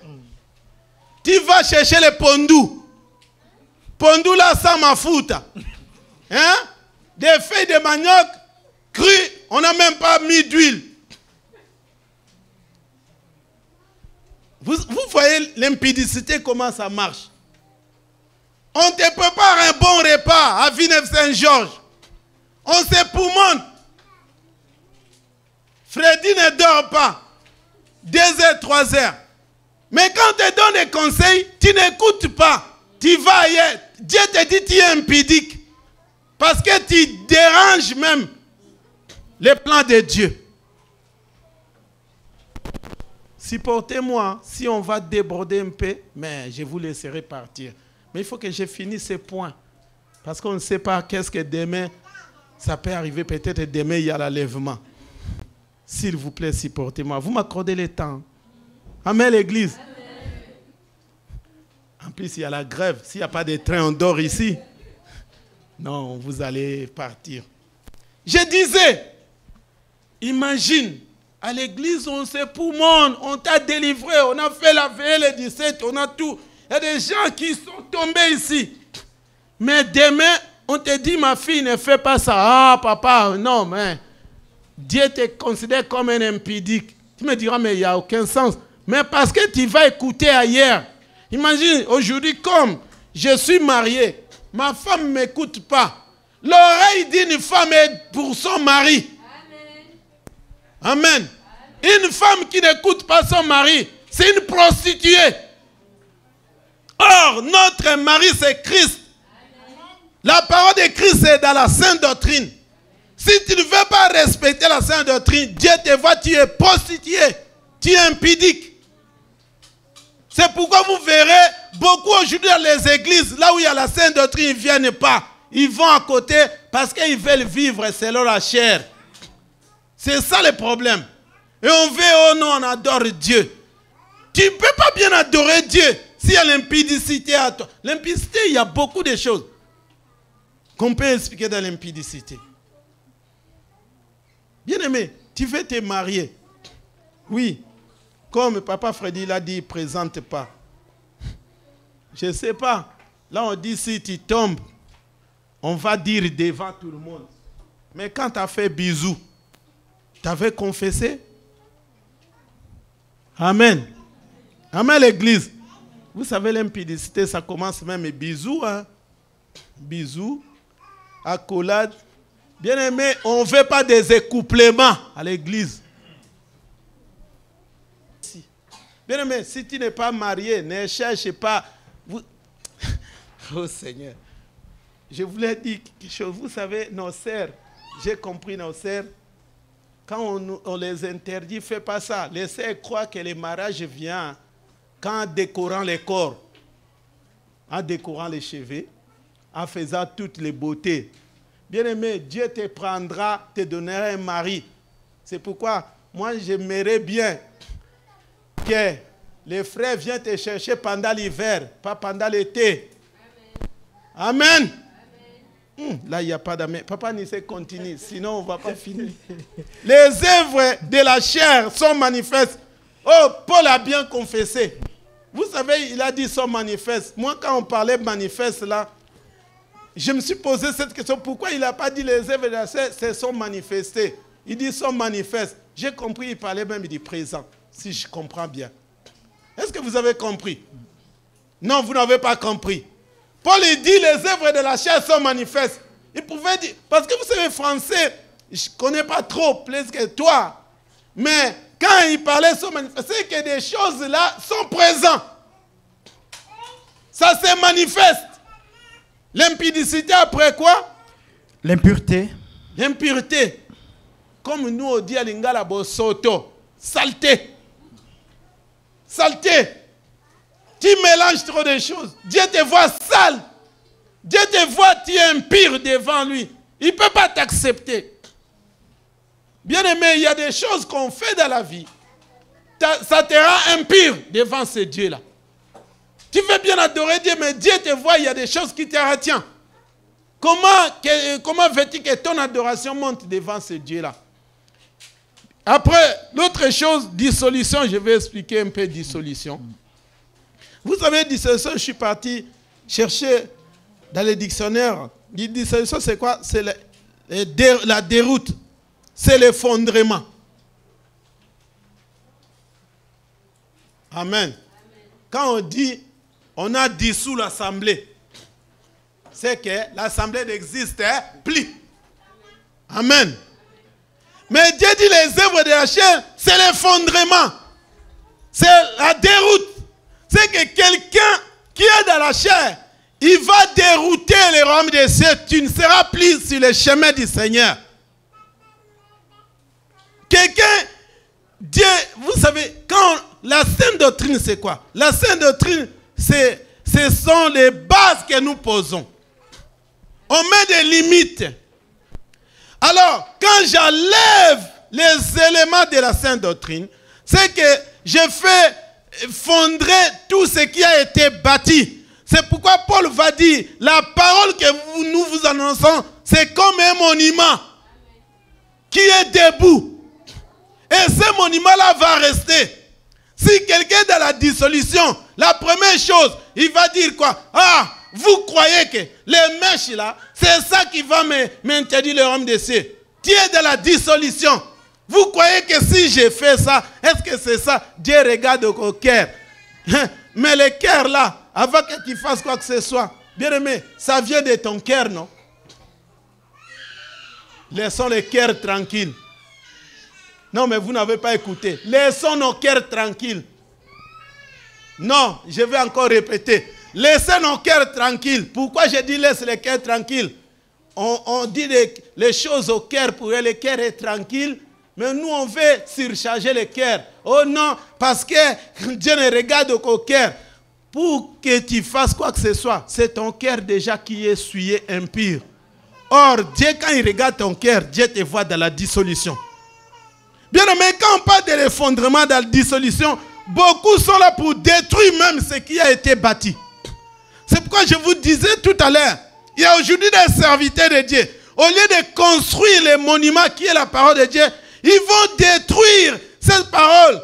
Tu vas chercher le pondou. Pondou là, sans ma foute. Hein? Des feuilles de manioc crues, on n'a même pas mis d'huile. Vous voyez l'impudicité, comment ça marche. On te prépare un bon repas à Villeneuve Saint-Georges. On s'époumonne. Freddy ne dort pas. 2 heures, 3 heures. Mais quand on te donne des conseils, tu n'écoutes pas. Tu vas ailleurs. Dieu te dit tu es impudique. Parce que tu déranges même les plans de Dieu. Supportez-moi si on va déborder un peu, mais je vous laisserai partir. Mais il faut que je finisse ce point. Parce qu'on ne sait pas qu'est-ce que demain, ça peut arriver. Peut-être demain, il y a l'enlèvement. S'il vous plaît, supportez-moi. Vous m'accordez le temps. Amen, l'église. En plus, il y a la grève. S'il n'y a pas de train, on dort ici. Non, vous allez partir. Je disais, imagine, à l'église, on s'époumonne, on t'a délivré, on a fait la veille le 17, on a tout. Il y a des gens qui sont tombés ici. Mais demain, on te dit, ma fille, ne fais pas ça. Ah, papa, non, mais Dieu te considère comme un impudique. Tu me diras, mais il n'y a aucun sens. Mais parce que tu vas écouter ailleurs. Imagine, aujourd'hui, comme je suis marié, ma femme ne m'écoute pas. L'oreille d'une femme est pour son mari. Amen. Amen. Une femme qui n'écoute pas son mari, c'est une prostituée. Or, notre mari, c'est Christ. La parole de Christ, c'est dans la sainte doctrine. Si tu ne veux pas respecter la sainte doctrine, Dieu te voit, tu es prostitué, tu es impudique. C'est pourquoi vous verrez beaucoup aujourd'hui dans les églises, là où il y a la sainte doctrine, ils ne viennent pas. Ils vont à côté parce qu'ils veulent vivre selon la chair. C'est ça le problème. Et on veut, oh non, on adore Dieu. Tu ne peux pas bien adorer Dieu s'il y a l'impudicité à toi. L'impudicité, il y a beaucoup de choses qu'on peut expliquer dans l'impudicité. Bien-aimé, tu veux te marier. Oui. Comme papa Freddy l'a dit, il ne présente pas. Je ne sais pas. Là, on dit si tu tombes, on va dire devant tout le monde. Mais quand tu as fait bisou, tu avais confessé? Amen. Amen, l'église. Vous savez, l'impudicité, ça commence même bisou. Hein? Bisou, accolade. Bien aimé, on ne veut pas des écouplements à l'église. Bien aimé, si tu n'es pas marié, ne cherche pas. Oh Seigneur, je voulais dire quelque chose. Vous savez, nos sœurs, j'ai compris nos sœurs, quand on les interdit, ne fais pas ça. Les sœurs croient que le mariage vient en décorant les corps, en décorant les cheveux, en faisant toutes les beautés. Bien aimé, Dieu te prendra, te donnera un mari. C'est pourquoi moi j'aimerais bien que les frères viennent te chercher pendant l'hiver, pas pendant l'été. Amen. Là, il n'y a pas d'amen. Papa Nissé continue, sinon on ne va pas finir. Les œuvres de la chair sont manifestes. Oh, Paul a bien confessé. Vous savez, il a dit sont manifestes. Moi, quand on parlait manifeste là, je me suis posé cette question. Pourquoi il n'a pas dit les œuvres de la chair sont manifestées? Il dit sont manifestes. J'ai compris, il parlait même du présent, si je comprends bien. Est-ce que vous avez compris? Non, vous n'avez pas compris. Paul il dit les œuvres de la chair sont manifestes. Il pouvait dire, parce que vous savez français, je ne connais pas trop plus que toi. Mais quand il parlait sont manifestes, c'est que des choses là sont présentes. Ça se manifeste. L'impudicité après quoi? L'impureté. L'impureté. Comme nous on dit à Lingala Bosoto. Saleté. Saleté. Tu mélanges trop de choses. Dieu te voit sale. Dieu te voit, tu es impur devant lui. Il ne peut pas t'accepter. Bien aimé, il y a des choses qu'on fait dans la vie. Ça te rend impur devant ce Dieu-là. Tu veux bien adorer Dieu, mais Dieu te voit, il y a des choses qui te retiennent. Comment veux-tu que ton adoration monte devant ce Dieu-là? Après, l'autre chose, dissolution, je vais expliquer un peu dissolution. Vous savez, dissolution, je suis parti chercher dans les dictionnaires. Dissolution, c'est quoi? C'est la déroute. C'est l'effondrement. Amen. Quand on dit, on a dissous l'assemblée, c'est que l'assemblée n'existe plus. Amen. Mais Dieu dit les œuvres de la chair, c'est l'effondrement. C'est la déroute. C'est que quelqu'un qui est dans la chair, il va dérouter les royaumes des cieux. Tu ne seras plus sur le chemin du Seigneur. Quelqu'un, Dieu, vous savez, quand la sainte doctrine, c'est quoi? La sainte doctrine, ce sont les bases que nous posons. On met des limites. Alors, quand j'enlève les éléments de la sainte doctrine, c'est que je fais fondrer tout ce qui a été bâti. C'est pourquoi Paul va dire, la parole que nous vous annonçons, c'est comme un monument qui est debout. Et ce monument-là va rester. Si quelqu'un est dans la dissolution, la première chose, il va dire quoi? Ah, vous croyez que les mèches là, c'est ça qui va m'interdire le royaume des cieux. Tu es dans la dissolution. Vous croyez que si j'ai fait ça, est-ce que c'est ça? Dieu regarde au cœur. Mais le cœur là, avant que tu fasses quoi que ce soit, bien aimé, ça vient de ton cœur, non? Laissons le cœur tranquille. Non, mais vous n'avez pas écouté. Laissons nos cœurs tranquilles. Non, je vais encore répéter. Laissez nos cœurs tranquilles. Pourquoi je dis laisse les cœurs tranquilles? On dit les choses au cœur pour que le cœur est tranquille. Mais nous, on veut surcharger le cœur. Oh non, parce que Dieu ne regarde qu'au cœur. Pour que tu fasses quoi que ce soit, c'est ton cœur déjà qui est souillé, impur. Or, Dieu, quand il regarde ton cœur, Dieu te voit dans la dissolution. Bien aimé, quand on parle de l'effondrement dans la dissolution, beaucoup sont là pour détruire même ce qui a été bâti. C'est pourquoi je vous disais tout à l'heure, il y a aujourd'hui des serviteurs de Dieu. Au lieu de construire les monuments qui est la parole de Dieu, ils vont détruire cette parole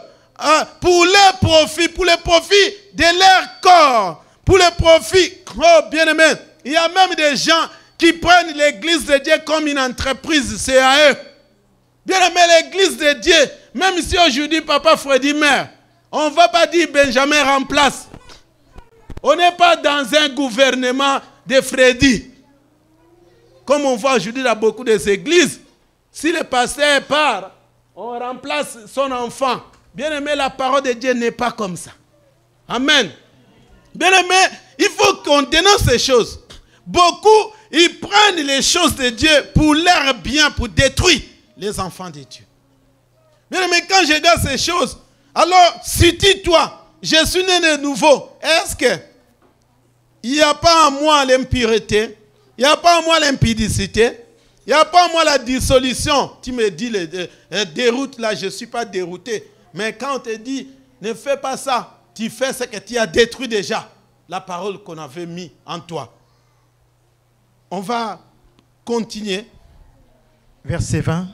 pour leur profit, pour le profit de leur corps, pour le profit. Oh, bien aimé, il y a même des gens qui prennent l'église de Dieu comme une entreprise, c'est à eux. Bien aimé, l'église de Dieu, même si aujourd'hui Papa Freddy meurt, on ne va pas dire Benjamin remplace. On n'est pas dans un gouvernement de Freddy. Comme on voit aujourd'hui dans beaucoup des églises, si le pasteur part, on remplace son enfant. Bien aimé, la parole de Dieu n'est pas comme ça. Amen. Bien aimé, il faut qu'on dénonce ces choses. Beaucoup, ils prennent les choses de Dieu pour leur bien, pour détruire les enfants de Dieu. Bien aimé, quand je regarde ces choses, alors, toi, je suis né de nouveau. Est-ce que il n'y a pas en moi l'impureté, il n'y a pas en moi l'impudicité, il n'y a pas en moi la dissolution? Tu me dis, déroute là, je ne suis pas dérouté. Mais quand on te dit, ne fais pas ça, tu fais ce que tu as détruit déjà. La parole qu'on avait mis en toi. On va continuer. Verset 20.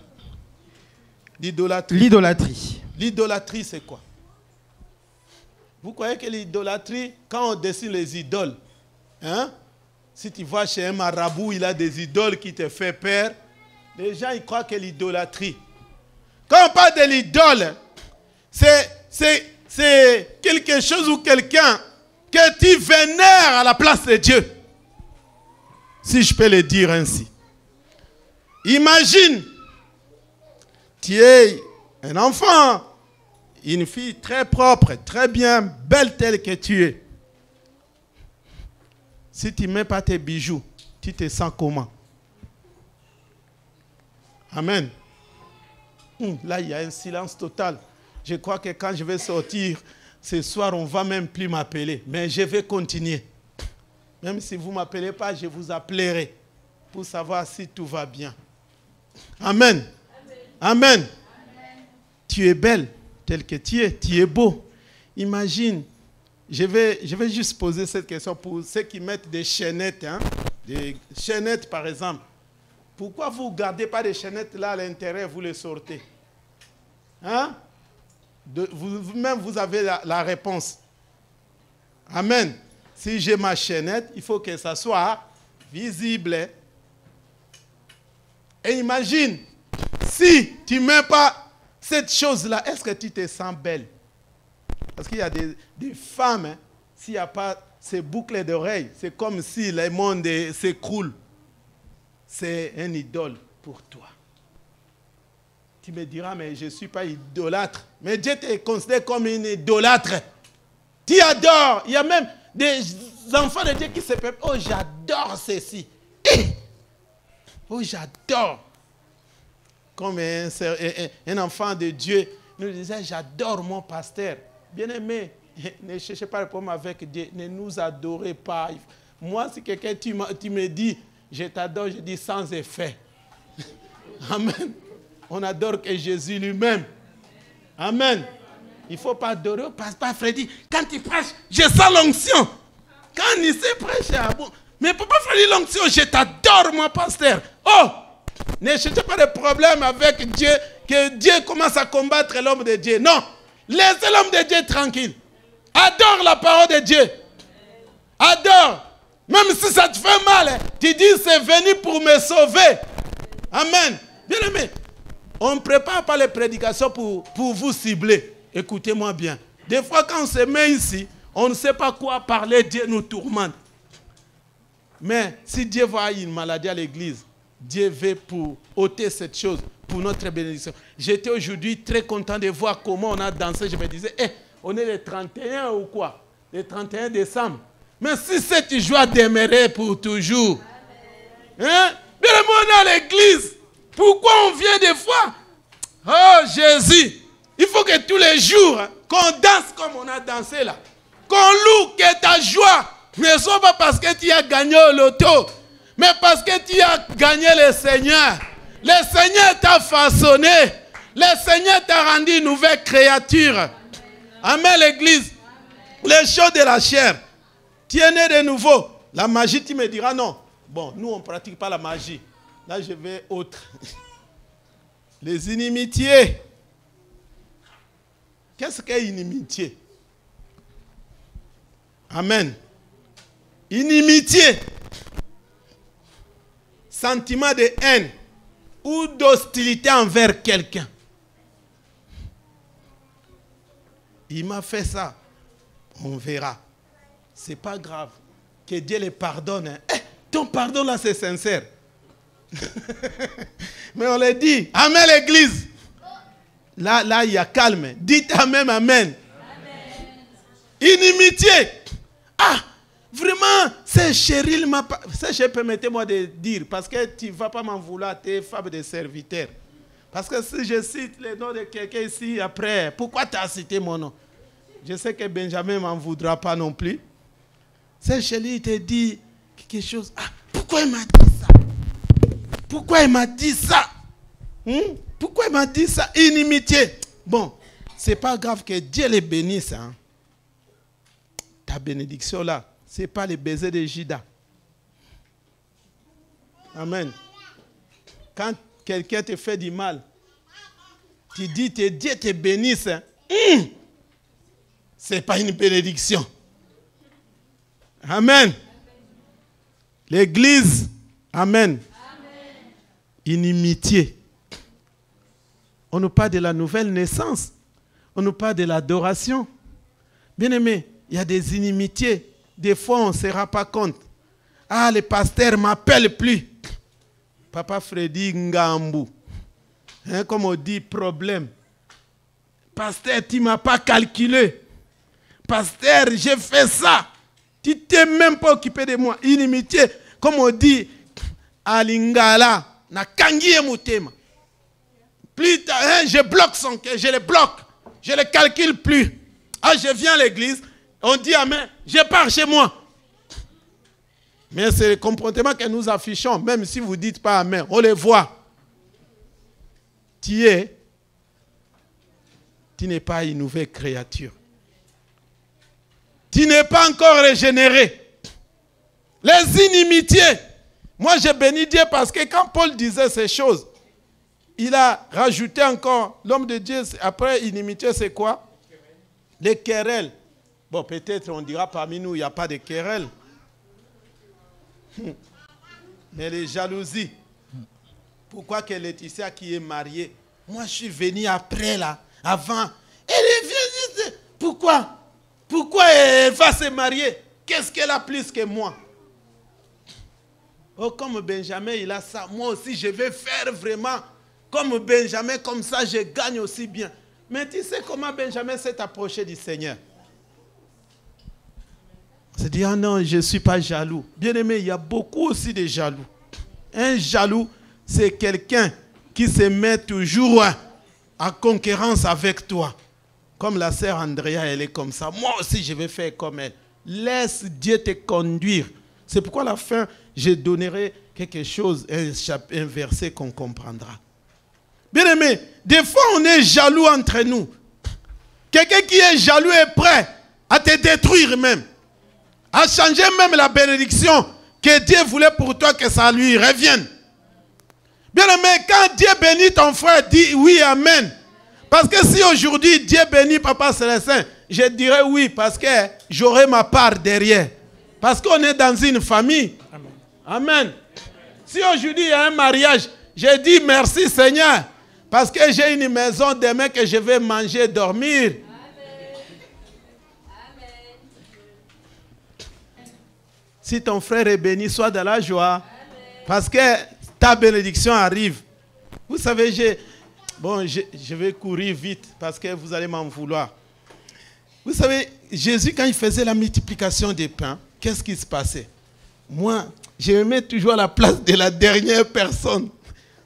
L'idolâtrie. L'idolâtrie. L'idolâtrie, c'est quoi? Vous croyez que l'idolâtrie, quand on dessine les idoles, hein? Si tu vas chez un marabout, il a des idoles qui te font peur. Les gens, ils croient que l'idolâtrie. Quand on parle de l'idole, c'est quelque chose ou quelqu'un que tu vénères à la place de Dieu. Si je peux le dire ainsi. Imagine, tu es un enfant, une fille très propre, très bien, belle telle que tu es. Si tu ne mets pas tes bijoux, tu te sens comment? Amen. Là, il y a un silence total. Je crois que quand je vais sortir, ce soir, on ne va même plus m'appeler. Mais je vais continuer. Même si vous ne m'appelez pas, je vous appellerai pour savoir si tout va bien. Amen. Amen. Amen. Tu es belle telle que tu es beau. Imagine, je vais juste poser cette question pour ceux qui mettent des chaînettes. Hein, des chaînettes, par exemple. Pourquoi vous ne gardez pas des chaînettes là à l'intérieur, vous les sortez? Hein? Vous-même, vous avez la réponse. Amen. Si j'ai ma chaînette, il faut que ça soit visible. Et imagine, si tu ne mets pas cette chose-là, est-ce que tu te sens belle? Parce qu'il y a des femmes, hein, s'il n'y a pas ces boucles d'oreilles, c'est comme si le monde s'écroule. C'est un idole pour toi. Tu me diras, mais je ne suis pas idolâtre. Mais Dieu te considère comme une idolâtre. Tu adores. Il y a même des enfants de Dieu qui se peuplent. Oh, j'adore ceci. Oh, j'adore. Comme un enfant de Dieu nous disait, j'adore mon pasteur. Bien-aimé, ne cherchez pas le problème avec Dieu. Ne nous adorez pas. Moi, si quelqu'un tu me dis, je t'adore, je dis sans effet. Amen. On adore que Jésus lui-même. Amen. Il ne faut pas adorer. Pas Freddy. Quand il prêche, je sens l'onction. Quand il se prêche, bon. Mais papa Freddy, l'onction, je t'adore, mon pasteur. Oh, ne cherchez pas de problème avec Dieu, que Dieu commence à combattre l'homme de Dieu. Non. Laissez l'homme de Dieu tranquille. Adore la parole de Dieu. Adore. Même si ça te fait mal, tu dis c'est venu pour me sauver. Amen. Bien aimé, on ne prépare pas les prédications pour vous cibler. Écoutez-moi bien. Des fois, quand on se met ici, on ne sait pas quoi parler, Dieu nous tourmente. Mais si Dieu voit une maladie à l'église, Dieu veut pour ôter cette chose, pour notre bénédiction. J'étais aujourd'hui très content de voir comment on a dansé. Je me disais, on est le 31 ou quoi? Le 31 décembre. Mais si cette joie demeurait pour toujours. Hein? Bien le monde à l'église. Pourquoi on vient des fois? Oh Jésus. Il faut que tous les jours, hein, qu'on danse comme on a dansé là. Qu'on loue que ta joie ne soit pas parce que tu as gagné au loto. Mais parce que tu as gagné le Seigneur. Le Seigneur t'a façonné. Le Seigneur t'a rendu une nouvelle créature. Amen l'église. Les choses de la chair. Tu es né de nouveau. La magie, tu me diras non. Bon, nous, on ne pratique pas la magie. Là, je vais autre. Les inimitiés. Qu'est-ce qu'est inimitié? Amen. Inimitié. Sentiment de haine ou d'hostilité envers quelqu'un. Il m'a fait ça. On verra. C'est pas grave. Que Dieu les pardonne. Hein. Ton pardon là, c'est sincère. Mais on le dit. Amen l'église. Là, il y a calme. Dites amen, amen. Inimitié. Ah, vraiment, c'est Cheryl. Permettez-moi de dire, parce que tu ne vas pas m'en vouloir, tu es femme de serviteur. Parce que si je cite le nom de quelqu'un ici, après, pourquoi tu as cité mon nom? Je sais que Benjamin ne m'en voudra pas non plus. C'est Cheryl, il te dit quelque chose. Ah, pourquoi il m'a dit ça? Pourquoi il m'a dit ça? Pourquoi il m'a dit ça? Inimitié. Bon, c'est pas grave que Dieu les bénisse. Hein. La bénédiction là, ce n'est pas les baisers de Judas. Amen. Quand quelqu'un te fait du mal, tu dis que Dieu te bénisse. Ce n'est pas une bénédiction. Amen. L'église, amen. Inimitié. On nous parle de la nouvelle naissance. On nous parle de l'adoration. Bien-aimé, il y a des inimitiés. Des fois, on ne se rend pas compte. Ah, le pasteur ne m'appelle plus. Papa Freddy Ngambou. Hein, comme on dit, problème. Pasteur, tu ne m'as pas calculé. Pasteur, j'ai fait ça. Tu ne t'es même pas occupé de moi. Inimitié, comme on dit, à Lingala, na kangiye mutema. Plus tard, hein, je bloque son cœur, je le bloque. Je ne le calcule plus. Ah, je viens à l'église, on dit amen, je pars chez moi. Mais c'est le comportement que nous affichons, même si vous ne dites pas amen, on les voit. Tu n'es pas une nouvelle créature. Tu n'es pas encore régénéré. Les inimitiés. Moi, j'ai béni Dieu parce que quand Paul disait ces choses, il a rajouté encore, l'homme de Dieu, après inimitié, c'est quoi? Les querelles. Bon, peut-être on dira parmi nous, il n'y a pas de querelles. Mais les jalousies. Pourquoi que Laetitia qui est mariée, moi je suis venu après là, avant. Elle vient, pourquoi? Pourquoi elle va se marier? Qu'est-ce qu'elle a plus que moi? Oh, comme Benjamin, il a ça. Moi aussi, je vais faire vraiment comme Benjamin, comme ça, je gagne aussi bien. Mais tu sais comment Benjamin s'est approché du Seigneur? Il s'est dit, ah non, je ne suis pas jaloux. Bien aimé, il y a beaucoup aussi de jaloux. Un jaloux, c'est quelqu'un qui se met toujours en concurrence avec toi. Comme la sœur Andrea, elle est comme ça. Moi aussi, je vais faire comme elle. Laisse Dieu te conduire. C'est pourquoi à la fin, je donnerai quelque chose, un verset qu'on comprendra. Bien aimé, des fois, on est jaloux entre nous. Quelqu'un qui est jaloux est prêt à te détruire même. À changer même la bénédiction que Dieu voulait pour toi, que ça lui revienne. Bien aimé, quand Dieu bénit ton frère, dis oui, amen. Parce que si aujourd'hui Dieu bénit Papa Célestin, je dirais oui, parce que j'aurai ma part derrière. Parce qu'on est dans une famille. Amen. Amen. Si aujourd'hui il y a un mariage, je dis merci Seigneur. Parce que j'ai une maison demain que je vais manger, dormir. Amen. Si ton frère est béni, sois dans la joie. Amen. Parce que ta bénédiction arrive. Vous savez, je vais courir vite parce que vous allez m'en vouloir. Vous savez, Jésus, quand il faisait la multiplication des pains, qu'est-ce qui se passait? Moi, je me mets toujours à la place de la dernière personne.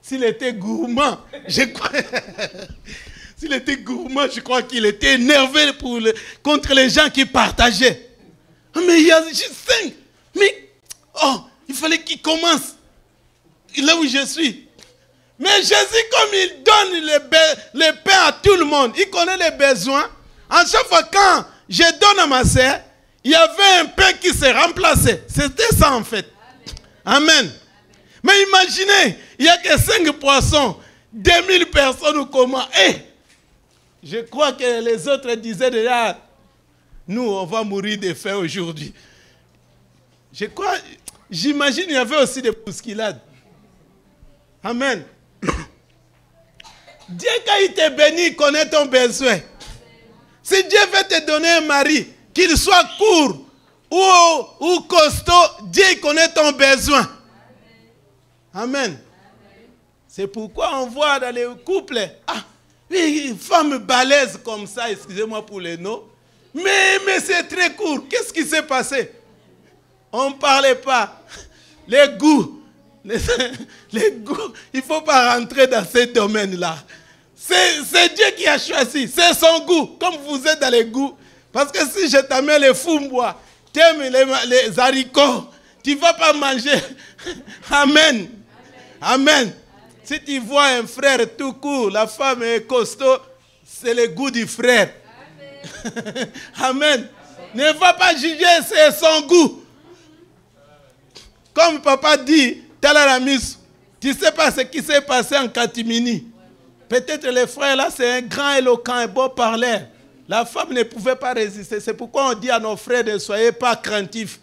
S'il était gourmand, je crois qu'il était énervé contre les gens qui partageaient. Mais il y a juste 5. Mais, il fallait qu'il commence. Là où je suis. Mais Jésus, comme il donne les pains à tout le monde, il connaît les besoins. En chaque fois, quand je donne à ma sœur, il y avait un pain qui s'est remplacé. C'était ça en fait. Amen. Mais imaginez, il n'y a que 5 poissons, 2000 personnes ou comment. Je crois que les autres disaient déjà, nous, on va mourir de faim aujourd'hui. J'imagine qu'il y avait aussi des bousculades. Amen. Dieu, quand il te bénit, il connaît ton besoin. Si Dieu veut te donner un mari, qu'il soit court ou costaud, Dieu connaît ton besoin. Amen. C'est pourquoi on voit dans les couples, une femme balèze comme ça, excusez-moi pour les noms, mais c'est très court. Qu'est-ce qui s'est passé? On ne parlait pas. Les goûts. Les goûts, il ne faut pas rentrer dans ces domaines-là. C'est Dieu qui a choisi, c'est son goût, comme vous êtes dans les goûts. Parce que si je t'amène les fumbois, tu aimes les haricots, tu ne vas pas manger. Amen. Amen. Si tu vois un frère tout court, la femme est costaud, c'est le goût du frère. Amen. Amen. Ne va pas juger, c'est son goût. Comme papa dit, Talaramis, tu ne sais pas ce qui s'est passé en catimini. Peut-être le frère là, c'est un grand éloquent, un beau parleur. La femme ne pouvait pas résister. C'est pourquoi on dit à nos frères ne soyez pas craintifs.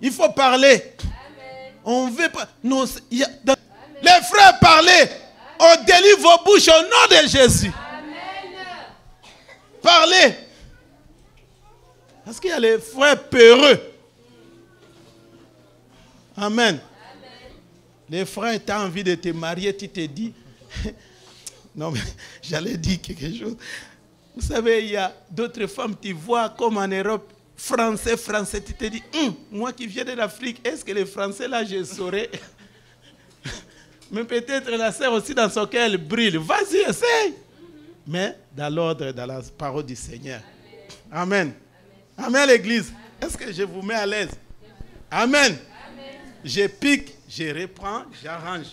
Il faut parler. Amen. On veut pas. Non, les frères, parlez. On délivre vos bouches au nom de Jésus. Amen. Parlez. Parce qu'il y a les frères peureux. Amen. Amen. Les frères, tu as envie de te marier, tu te dis. Non, mais j'allais dire quelque chose. Vous savez, il y a d'autres femmes, tu vois, comme en Europe, français, tu te dis, moi qui viens de l'Afrique, est-ce que les Français, là, je saurais? Mais peut-être la sœur aussi, dans son cœur, elle brille. Vas-y, essaye. Mais dans l'ordre, dans la parole du Seigneur. Amen. Amen, l'église. Est-ce que je vous mets à l'aise? Amen. Je pique, je reprends, j'arrange.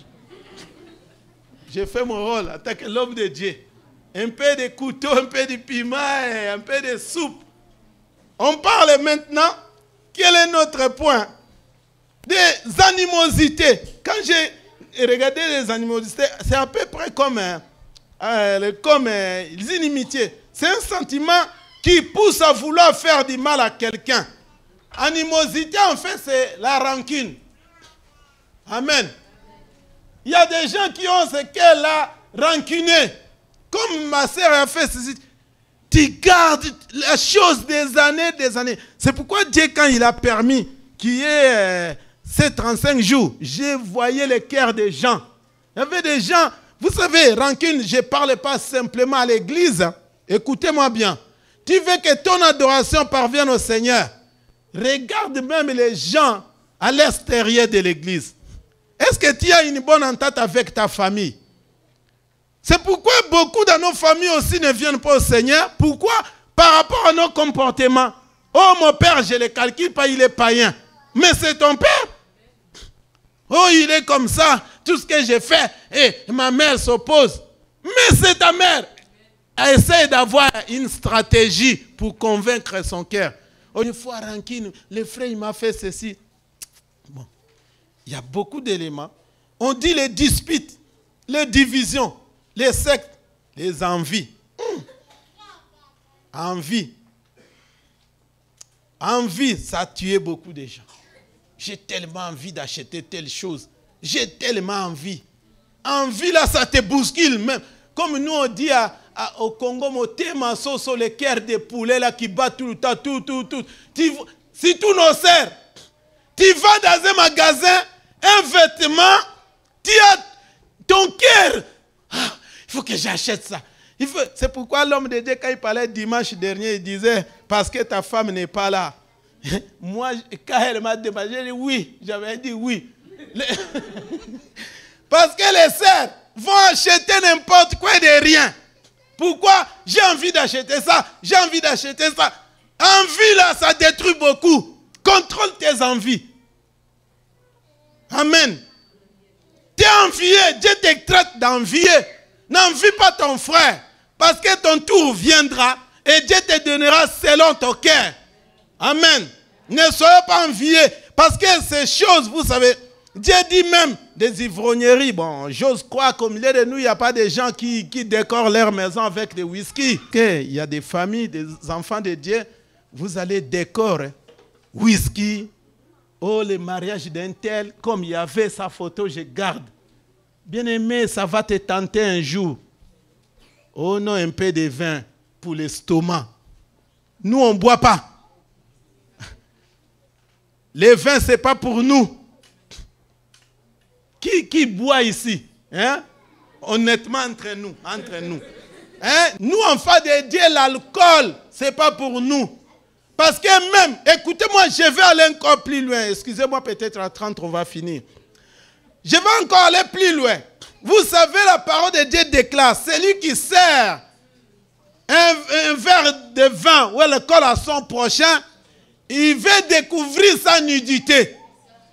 Je fais mon rôle en tant que l'homme de Dieu. Un peu de couteau, un peu de piment, un peu de soupe. On parle maintenant, quel est notre point? Des animosités. Quand j'ai regardé les animosités, c'est à peu près comme les inimitiés. C'est un sentiment qui pousse à vouloir faire du mal à quelqu'un. Animosité, en fait, c'est la rancune. Amen. Il y a des gens qui ont ce qu'elle-là rancunné. Comme ma sœur a fait ceci. Tu gardes la chose des années. C'est pourquoi Dieu, quand il a permis qu'il y ait ces 35 jours, je voyais le cœur des gens. Il y avait des gens, vous savez, rancune, je ne parle pas simplement à l'église. Écoutez-moi bien. Tu veux que ton adoration parvienne au Seigneur. Regarde même les gens à l'extérieur de l'église. Est-ce que tu as une bonne entente avec ta famille? C'est pourquoi beaucoup dans nos familles aussi ne viennent pas au Seigneur. Pourquoi? Par rapport à nos comportements. Oh, mon père, je ne le calcule pas, il est païen. Mais c'est ton père. Oh, il est comme ça. Tout ce que j'ai fait, et ma mère s'oppose. Mais c'est ta mère. Elle essaie d'avoir une stratégie pour convaincre son cœur. Oh, une fois rancune, le frère, il m'a fait ceci. Bon. Il y a beaucoup d'éléments. On dit les disputes, les divisions, les sectes, les envies. Envie. Envie, ça a tué beaucoup de gens. J'ai tellement envie d'acheter telle chose. J'ai tellement envie. Envie, là, ça te bouscule même. Comme nous, on dit au Congo, sur les cœurs des poulets là, qui battent tout le temps, tout. Si tous nos sœurs, tu vas dans un magasin, un vêtement, tu as ton cœur. Ah, il faut que j'achète ça. C'est pourquoi l'homme de Dieu, quand il parlait dimanche dernier, il disait, parce que ta femme n'est pas là. Moi, quand elle m'a demandé, j'ai dit oui. J'avais dit oui. Parce que les sœurs vont acheter n'importe quoi de rien. Pourquoi? J'ai envie d'acheter ça. J'ai envie d'acheter ça. Envie là, ça détruit beaucoup. Contrôle tes envies. Amen. Tu es envié. Dieu te traite d'envier. N'envie pas ton frère. Parce que ton tour viendra et Dieu te donnera selon ton cœur. Amen. Ne soyez pas enviés. Parce que ces choses, vous savez, Dieu dit même des ivrogneries. Bon, j'ose croire qu'au milieu de nous, il n'y a pas des gens qui décorent leur maison avec des whisky. Il y a des familles, des enfants de Dieu, vous allez décorer whisky. Oh, le mariage d'un tel, comme il y avait sa photo, je garde. Bien-aimé, ça va te tenter un jour. Oh non, un peu de vin pour l'estomac. Nous, on ne boit pas. Le vin, ce n'est pas pour nous. Qui boit ici? Hein? Honnêtement, entre nous. Hein? Nous, enfants de Dieu, l'alcool, ce n'est pas pour nous. Parce que même, écoutez-moi, je vais aller encore plus loin. Excusez-moi, peut-être à 30, on va finir. Je vais encore aller plus loin. Vous savez, la parole de Dieu déclare, celui qui sert un verre de vin ou l'alcool à son prochain, il veut découvrir sa nudité.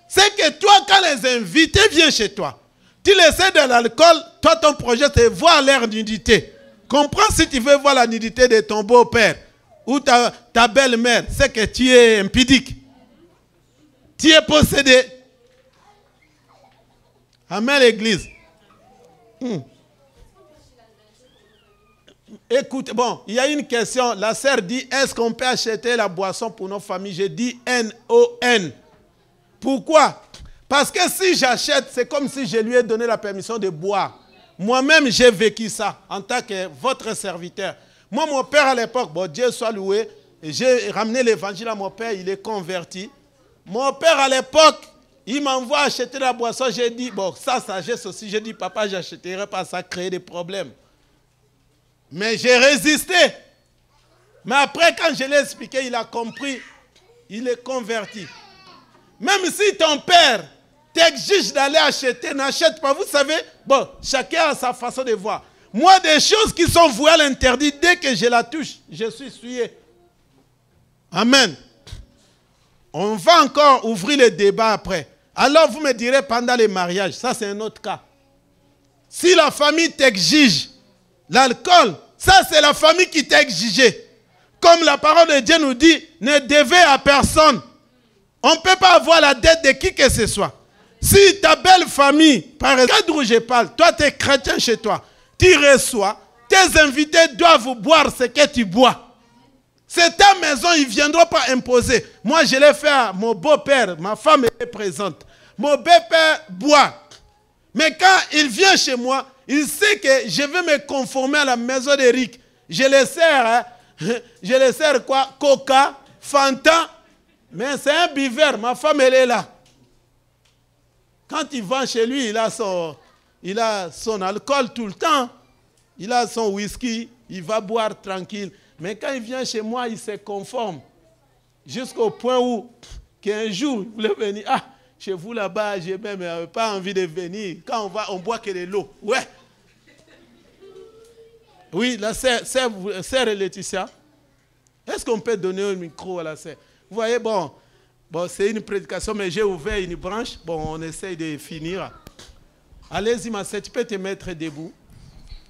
C'est que toi, quand les invités viennent chez toi, tu les sers de l'alcool, toi, ton projet, c'est voir leur nudité. Comprends si tu veux voir la nudité de ton beau-père ou ta belle-mère, c'est que tu es impudique. Tu es possédé. Amen, l'église. Écoute, bon, il y a une question. La sœur dit, est-ce qu'on peut acheter la boisson pour nos familles? Je dis N-O-N. Pourquoi? Parce que si j'achète, c'est comme si je lui ai donné la permission de boire. Moi-même, j'ai vécu ça en tant que votre serviteur. Moi, mon père à l'époque, bon, Dieu soit loué, j'ai ramené l'évangile à mon père, il est converti. Mon père à l'époque, il m'envoie acheter la boisson. J'ai dit, bon, ça, sagesse aussi. J'ai dit, papa, j'achèterai pas ça, créer des problèmes. Mais j'ai résisté. Mais après, quand je l'ai expliqué, il a compris. Il est converti. Même si ton père t'exige d'aller acheter, n'achète pas. Vous savez, bon, chacun a sa façon de voir. Moi, des choses qui sont vouées à l'interdit, dès que je la touche, je suis souillé. Amen. On va encore ouvrir le débat après. Alors vous me direz pendant les mariages, ça c'est un autre cas. Si la famille t'exige l'alcool, ça c'est la famille qui t'a exigé. Comme la parole de Dieu nous dit, ne devez à personne. On ne peut pas avoir la dette de qui que ce soit. Si ta belle famille, par exemple, cadre où je parle, toi tu es chrétien chez toi, tu reçois, tes invités doivent boire ce que tu bois. C'est ta maison, ils ne viendront pas imposer. Moi, je l'ai fait à mon beau-père, ma femme est présente. Mon beau-père boit. Mais quand il vient chez moi, il sait que je vais me conformer à la maison d'Éric. Je le sers quoi? Coca, Fanta. Mais c'est un buveur, ma femme elle est là. Quand il va chez lui, il a son alcool tout le temps. Il a son whisky, il va boire tranquille. Mais quand il vient chez moi, il se conforme. Jusqu'au point où, qu'un jour, il voulait venir. Ah, chez vous là-bas, j'ai même pas envie de venir. Quand on boit que de l'eau. Ouais. Oui, la sœur Laetitia. Est-ce qu'on peut donner un micro à la sœur? Vous voyez, bon c'est une prédication, mais j'ai ouvert une branche. Bon, on essaye de finir. Allez-y, ma sœur, tu peux te mettre debout.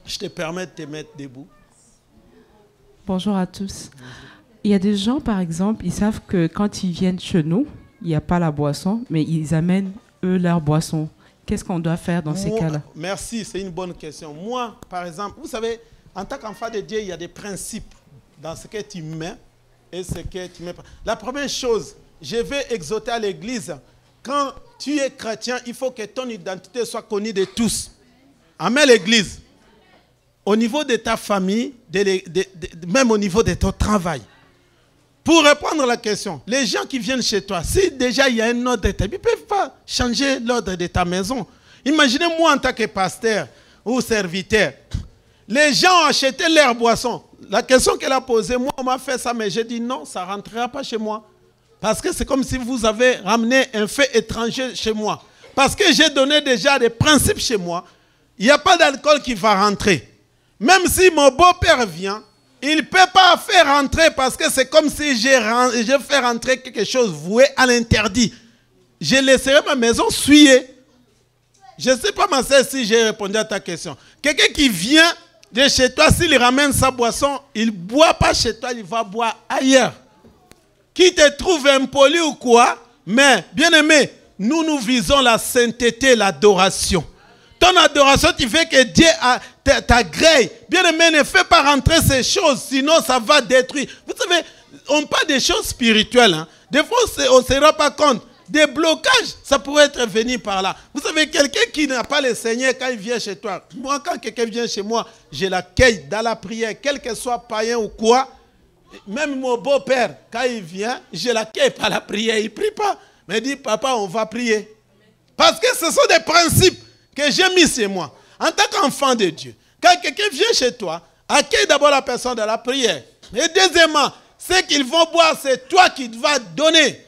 Je te permets de te mettre debout. Bonjour à tous. Il y a des gens, par exemple, ils savent que quand ils viennent chez nous, il n'y a pas la boisson, mais ils amènent, eux, leur boisson. Qu'est-ce qu'on doit faire dans ces cas-là? Merci, c'est une bonne question. Moi, par exemple, vous savez, en tant qu'enfant de Dieu, il y a des principes dans ce que tu mets et ce que tu mets pas. La première chose, je vais exhorter à l'église, quand tu es chrétien, il faut que ton identité soit connue de tous. Amen, l'église. Au niveau de ta famille, même au niveau de ton travail. Pour répondre à la question, les gens qui viennent chez toi, si déjà il y a un ordre d'état, ils ne peuvent pas changer l'ordre de ta maison. Imaginez-moi en tant que pasteur ou serviteur, les gens ont acheté leur boisson. La question qu'elle a posée, moi on m'a fait ça, mais j'ai dit non, ça ne rentrera pas chez moi. Parce que c'est comme si vous avez ramené un fait étranger chez moi. Parce que j'ai donné déjà des principes chez moi, il n'y a pas d'alcool qui va rentrer. Même si mon beau-père vient, il ne peut pas faire rentrer parce que c'est comme si j'ai fait rentrer quelque chose voué à l'interdit. Je laisserai ma maison souillée. Je ne sais pas, ma sœur, si j'ai répondu à ta question. Quelqu'un qui vient de chez toi, s'il ramène sa boisson, il ne boit pas chez toi, il va boire ailleurs. Qui te trouve impoli ou quoi, mais bien aimé, nous visons la sainteté, l'adoration. Ton adoration, tu fais que Dieu t'agrée. Bien aimé, ne fais pas rentrer ces choses, sinon ça va détruire. Vous savez, on parle des choses spirituelles. Hein. Des fois, on ne se rend pas compte. Des blocages, ça pourrait être venu par là. Vous savez, quelqu'un qui n'a pas le Seigneur quand il vient chez toi. Moi, quand quelqu'un vient chez moi, je l'accueille dans la prière, quel que soit païen ou quoi. Même mon beau-père, quand il vient, je l'accueille par la prière. Il ne prie pas. Mais il dit, papa, on va prier. Parce que ce sont des principes que j'ai mis chez moi. En tant qu'enfant de Dieu, quand quelqu'un vient chez toi, accueille d'abord la personne dans la prière. Et deuxièmement, ce qu'ils vont boire, c'est toi qui vas donner.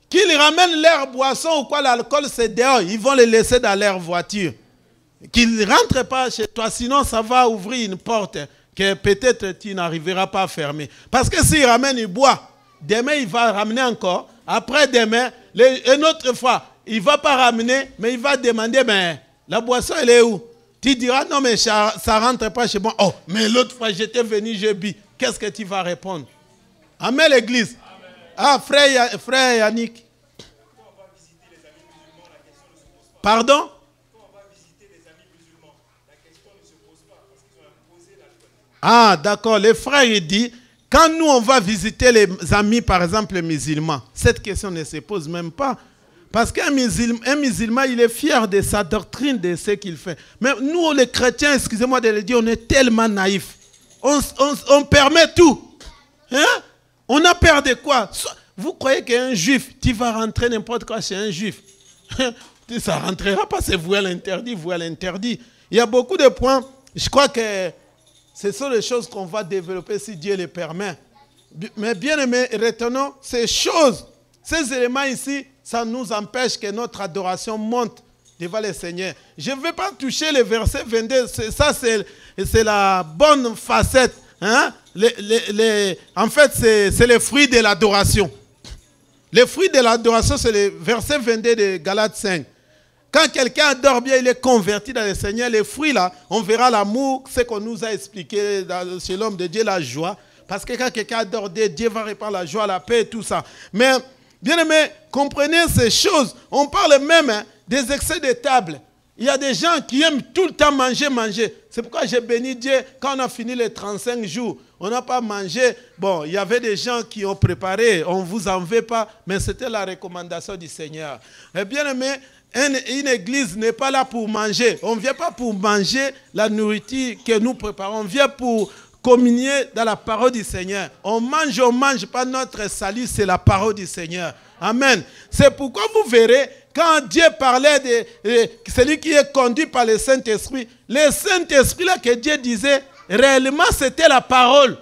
Qu'ils ramènent leur boisson ou quoi, l'alcool, c'est dehors. Ils vont les laisser dans leur voiture. Qu'ils ne rentrent pas chez toi, sinon ça va ouvrir une porte que peut-être tu n'arriveras pas à fermer. Parce que s'il ramène, il boit. Demain, il va ramener encore. Après demain, une autre fois, il ne va pas ramener, mais il va demander, mais la boisson, elle est où? Tu diras, non, mais ça ne rentre pas chez moi. Oh, mais l'autre fois, j'étais venu, j'ai bu. Qu'est-ce que tu vas répondre? Amen, l'église. Ah, frère Yannick. Pardon? Ah, d'accord. Les frères, il dit, quand nous, on va visiter les amis, par exemple, les musulmans, cette question ne se pose même pas. Parce qu'un musulman, il est fier de sa doctrine, de ce qu'il fait. Mais nous, les chrétiens, excusez-moi de le dire, on est tellement naïfs. On permet tout. Hein? On a peur de quoi? Vous croyez qu'un juif, tu vas rentrer n'importe quoi chez un juif? Ça ne rentrera pas, c'est voile interdit. Il y a beaucoup de points. Je crois que ce sont les choses qu'on va développer si Dieu le permet. Mais bien aimé, retenons ces choses. Ces éléments ici, ça nous empêche que notre adoration monte devant le Seigneur. Je ne vais pas toucher le verset 22. Ça, c'est la bonne facette. Hein? En fait, c'est le fruit de l'adoration. Le fruit de l'adoration, c'est le verset 22 de Galates 5. Quand quelqu'un adore bien, il est converti dans le Seigneur. Les fruits, là, on verra l'amour, ce qu'on nous a expliqué chez l'homme de Dieu, la joie. Parce que quand quelqu'un adore Dieu, Dieu va répandre la joie, la paix et tout ça. Mais, bien aimé, comprenez ces choses. On parle même des excès de table. Il y a des gens qui aiment tout le temps manger. C'est pourquoi j'ai béni Dieu. Quand on a fini les 35 jours, on n'a pas mangé. Bon, il y avait des gens qui ont préparé. On ne vous en veut pas, mais c'était la recommandation du Seigneur. Et bien aimé, une église n'est pas là pour manger. On ne vient pas pour manger la nourriture que nous préparons. On vient pour communier dans la parole du Seigneur. On mange pas notre salut, c'est la parole du Seigneur. Amen. C'est pourquoi vous verrez, quand Dieu parlait de celui qui est conduit par le Saint-Esprit, le Saint-Esprit là que Dieu disait, réellement c'était la parole.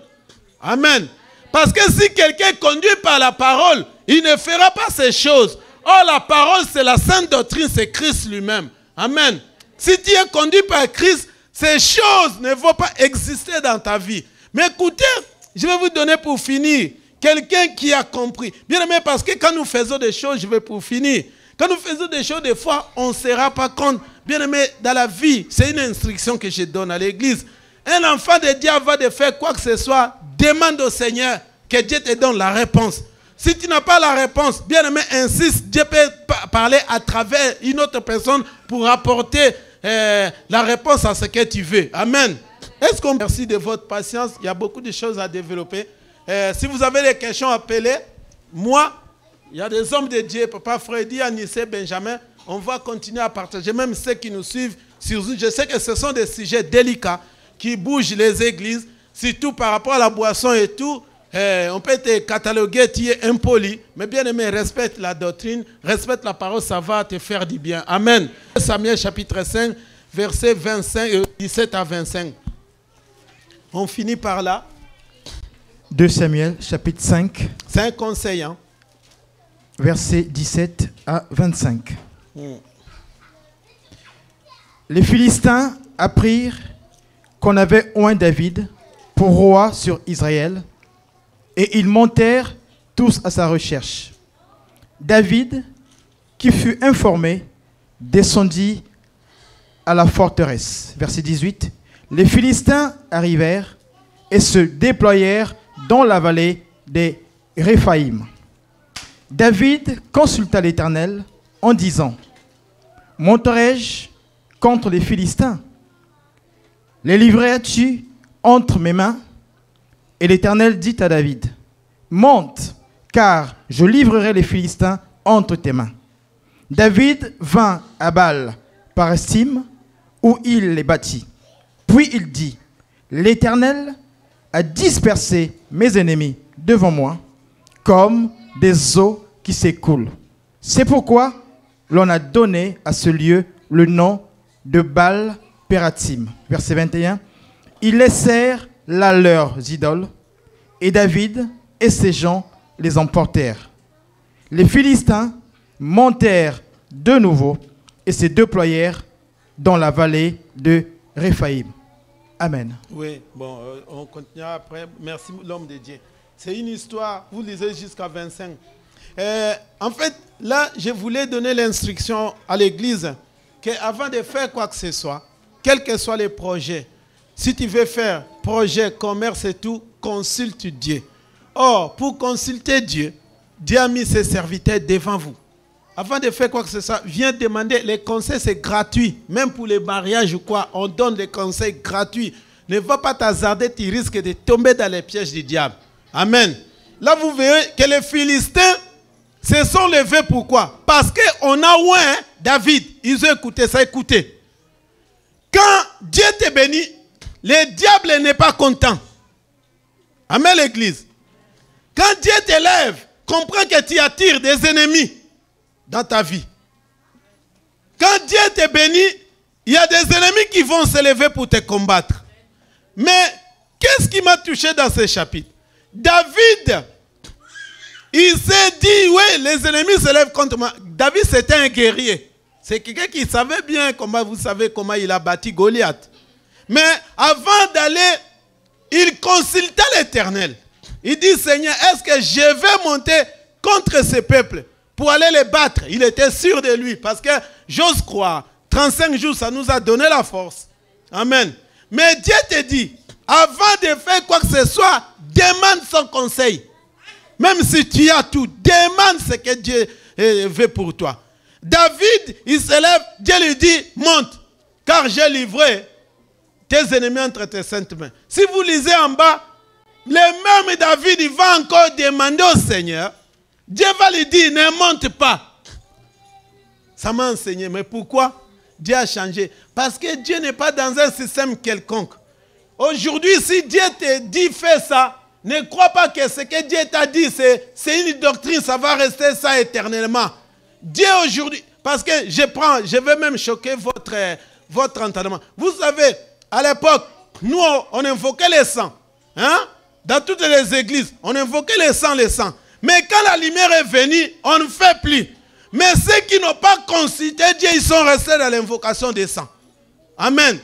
Amen. Parce que si quelqu'un est conduit par la parole, il ne fera pas ces choses. Oh, la parole, c'est la sainte doctrine, c'est Christ lui-même. Amen. Si tu es conduit par Christ, ces choses ne vont pas exister dans ta vie. Mais écoutez, je vais vous donner pour finir quelqu'un qui a compris. Bien aimé, parce que quand nous faisons des choses, je vais pour finir. Quand nous faisons des choses, des fois, on ne se rend pas compte. Bien aimé, dans la vie, c'est une instruction que je donne à l'église. Un enfant de Dieu va de faire quoi que ce soit, demande au Seigneur que Dieu te donne la réponse. Si tu n'as pas la réponse, bien aimé, insiste, Dieu peut parler à travers une autre personne pour apporter la réponse à ce que tu veux. Amen. Est-ce qu'on merci de votre patience? Il y a beaucoup de choses à développer. Si vous avez des questions, appelez. Moi, il y a des hommes de Dieu, Papa Freddy, Anissé, Benjamin. On va continuer à partager, même ceux qui nous suivent. Je sais que ce sont des sujets délicats qui bougent les églises, surtout par rapport à la boisson et tout. On peut te cataloguer, tu es impoli, mais bien aimé, respecte la doctrine, respecte la parole, ça va te faire du bien. Amen. Samuel chapitre 5, versets 17 à 25. On finit par là. 2 Samuel chapitre 5. C'est un conseil. Hein? Versets 17 à 25. Les Philistins apprirent qu'on avait oint David pour roi sur Israël. Et ils montèrent tous à sa recherche. David, qui fut informé, descendit à la forteresse. Verset 18. Les Philistins arrivèrent et se déployèrent dans la vallée des Réphaïm. David consulta l'Éternel en disant, « Monterai-je contre les Philistins? Les livrerai-tu entre mes mains ?» Et l'Éternel dit à David, « Monte, car je livrerai les Philistins entre tes mains. » David vint à Baal par Estime, où il les bâtit. Puis il dit, « L'Éternel a dispersé mes ennemis devant moi, comme des eaux qui s'écoulent. C'est pourquoi l'on a donné à ce lieu le nom de Baal-Pératim. » Verset 21. Ils laissèrent là leurs idoles, et David et ses gens les emportèrent. Les Philistins montèrent de nouveau et se déployèrent dans la vallée de Réphaïm. Amen. Oui, bon, on continuera après. Merci l'homme de Dieu. C'est une histoire, vous lisez jusqu'à 25. En fait, là, je voulais donner l'instruction à l'église qu'avant de faire quoi que ce soit, quels que soient les projets, si tu veux faire projet, commerce et tout, consulte Dieu. Or, pour consulter Dieu, Dieu a mis ses serviteurs devant vous. Avant de faire quoi que ce soit, viens demander. Les conseils, c'est gratuit. Même pour les mariages ou quoi, on donne des conseils gratuits. Ne va pas t'hasarder, tu risques de tomber dans les pièges du diable. Amen. Là, vous verrez que les Philistins se sont levés. Pourquoi? Parce qu'on a oint David. Ils ont écouté ça, écoutez. Quand Dieu te bénit, le diable n'est pas content. Amen, l'église. Quand Dieu t'élève, comprends que tu attires des ennemis dans ta vie. Quand Dieu te bénit, il y a des ennemis qui vont se lever pour te combattre. Mais qu'est-ce qui m'a touché dans ce chapitre? David, il s'est dit, oui, les ennemis se lèvent contre moi. David, c'était un guerrier. C'est quelqu'un qui savait bien comment, vous savez comment il a bâti Goliath. Mais avant d'aller, il consulta l'Éternel. Il dit, Seigneur, est-ce que je vais monter contre ce peuple pour aller les battre? Il était sûr de lui parce que j'ose croire, 35 jours, ça nous a donné la force. Amen. Mais Dieu te dit, avant de faire quoi que ce soit, demande son conseil. Même si tu as tout, demande ce que Dieu veut pour toi. David, il se lève, Dieu lui dit, monte, car j'ai livré tes ennemis entre tes saintes mains. Si vous lisez en bas, le même David, il va encore demander au Seigneur. Dieu va lui dire, ne monte pas. Ça m'a enseigné. Mais pourquoi? Dieu a changé. Parce que Dieu n'est pas dans un système quelconque. Aujourd'hui, si Dieu te dit, fais ça, ne crois pas que ce que Dieu t'a dit, c'est une doctrine, ça va rester ça éternellement. Dieu aujourd'hui, parce que je vais même choquer votre entendement. Vous savez, à l'époque, nous, on invoquait les saints. Hein? Dans toutes les églises, on invoquait les saints. Mais quand la lumière est venue, on ne fait plus. Mais ceux qui n'ont pas consulté Dieu, ils sont restés dans l'invocation des saints. Amen.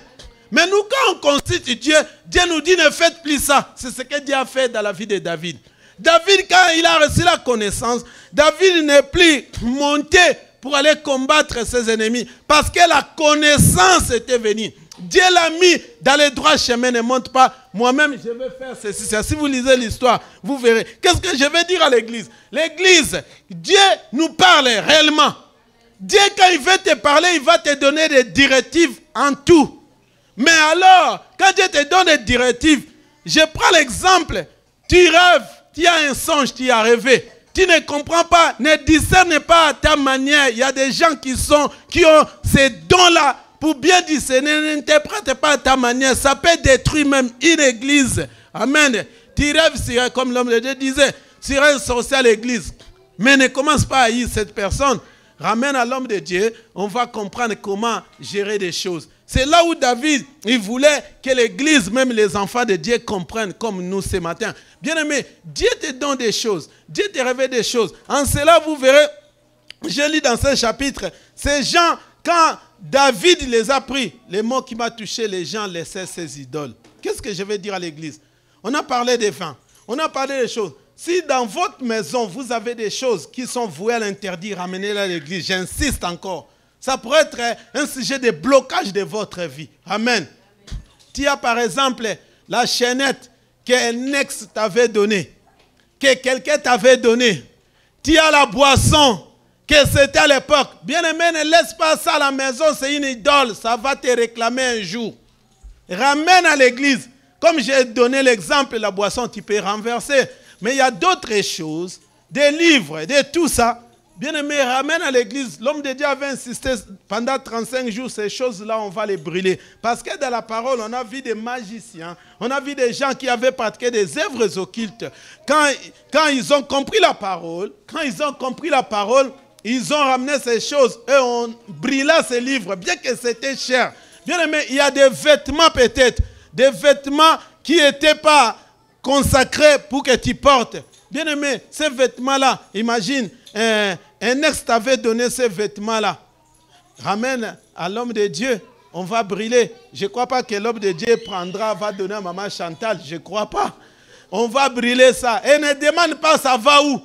Mais nous, quand on consulte Dieu, Dieu nous dit ne faites plus ça. C'est ce que Dieu a fait dans la vie de David. David, quand il a reçu la connaissance, David n'est plus monté pour aller combattre ses ennemis. Parce que la connaissance était venue. Dieu l'a mis dans les droits chemins, ne monte pas. Moi-même, je vais faire ceci. Si vous lisez l'histoire, vous verrez. Qu'est-ce que je vais dire à l'église? L'église, Dieu nous parle réellement. Dieu, quand il veut te parler, il va te donner des directives en tout. Mais alors, quand Dieu te donne des directives, je prends l'exemple, tu rêves, tu as un songe, tu as rêvé. Tu ne comprends pas, ne discerne pas à ta manière. Il y a des gens qui ont ces dons-là. Pour bien discerner, n'interprète pas à ta manière. Ça peut détruire même une église. Amen. Tu rêves, comme l'homme de Dieu disait, tu rêves sorcier à l'église. Mais ne commence pas à haïr cette personne. Ramène à l'homme de Dieu, on va comprendre comment gérer des choses. C'est là où David, il voulait que l'église, même les enfants de Dieu comprennent comme nous ce matin. Bien aimé, Dieu te donne des choses. Dieu te révèle des choses. En cela, vous verrez, je lis dans ce chapitre, ces gens, quand David les a pris, les mots qui m'ont touché, les gens laissaient ses idoles. Qu'est-ce que je vais dire à l'église? On a parlé des vins, on a parlé des choses. Si dans votre maison, vous avez des choses qui sont vouées à l'interdit, ramenez-les à l'église. J'insiste encore. Ça pourrait être un sujet de blocage de votre vie. Amen. Tu as par exemple la chaînette qu'un ex t'avait donnée, que quelqu'un t'avait donnée. Tu as la boisson que c'était à l'époque. Bien aimé, ne laisse pas ça à la maison, c'est une idole. Ça va te réclamer un jour. Ramène à l'église. Comme j'ai donné l'exemple de la boisson, tu peux renverser. Mais il y a d'autres choses, des livres, de tout ça. Bien aimé, ramène à l'église. L'homme de Dieu avait insisté pendant 35 jours, ces choses-là, on va les brûler. Parce que dans la parole, on a vu des magiciens, on a vu des gens qui avaient pratiqué des œuvres occultes. Quand ils ont compris la parole, ils ont ramené ces choses et on brûla ces livres, bien que c'était cher. Bien aimé, il y a des vêtements peut-être, des vêtements qui n'étaient pas consacrés pour que tu portes. Bien aimé, ces vêtements-là, imagine, un ex t'avait donné ces vêtements-là. Ramène à l'homme de Dieu, on va brûler. Je ne crois pas que l'homme de Dieu va donner à maman Chantal, je ne crois pas. On va brûler ça. Et ne demande pas ça va où.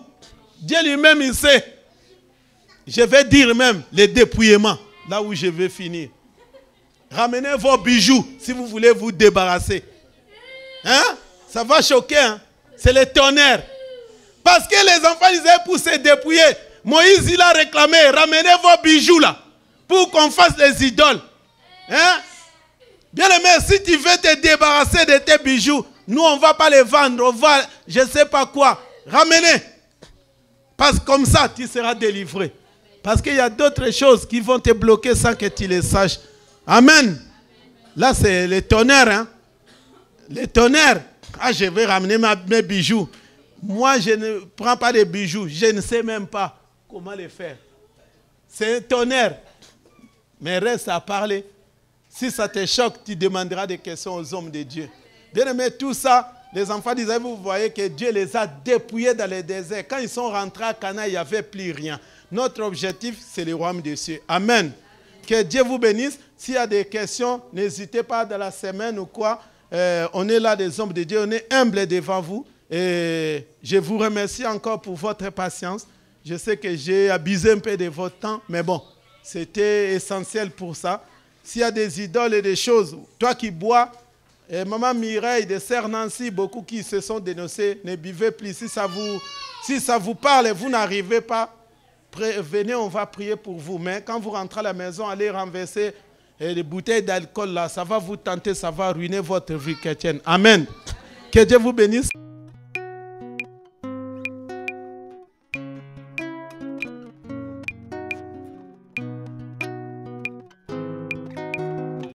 Dieu lui-même, il sait. Je vais dire même les dépouillements, là où je vais finir. Ramenez vos bijoux si vous voulez vous débarrasser. Hein? Ça va choquer. Hein? C'est le tonnerre. Parce que les enfants disaient pour se dépouiller. Moïse, il a réclamé, ramenez vos bijoux là, pour qu'on fasse des idoles. Hein? Bien aimé, si tu veux te débarrasser de tes bijoux, nous on ne va pas les vendre, on va, je ne sais pas quoi, ramener. Parce que comme ça, tu seras délivré. Parce qu'il y a d'autres choses qui vont te bloquer sans que tu les saches. Amen. Là, c'est les tonnerres. Hein? Les tonnerres. Ah, je vais ramener mes bijoux. Moi, je ne prends pas de bijoux. Je ne sais même pas comment les faire. C'est un tonnerre. Mais reste à parler. Si ça te choque, tu demanderas des questions aux hommes de Dieu. Bien aimé, tout ça, les enfants d'Israël, vous voyez que Dieu les a dépouillés dans le désert. Quand ils sont rentrés à Canaan, il n'y avait plus rien. Notre objectif, c'est le royaume des cieux. Amen. Que Dieu vous bénisse. S'il y a des questions, n'hésitez pas dans la semaine ou quoi. On est là, des hommes de Dieu. On est humbles devant vous. Et je vous remercie encore pour votre patience. Je sais que j'ai abusé un peu de votre temps. Mais bon, c'était essentiel pour ça. S'il y a des idoles et des choses, toi qui bois, maman Mireille, des sœurs Nancy, beaucoup qui se sont dénoncés, ne buvez plus. Si ça vous parle et vous n'arrivez pas, venez, on va prier pour vous. Mais quand vous rentrez à la maison, allez renverser les bouteilles d'alcool là. Ça va vous tenter, ça va ruiner votre vie chrétienne. Amen. Que Dieu vous bénisse.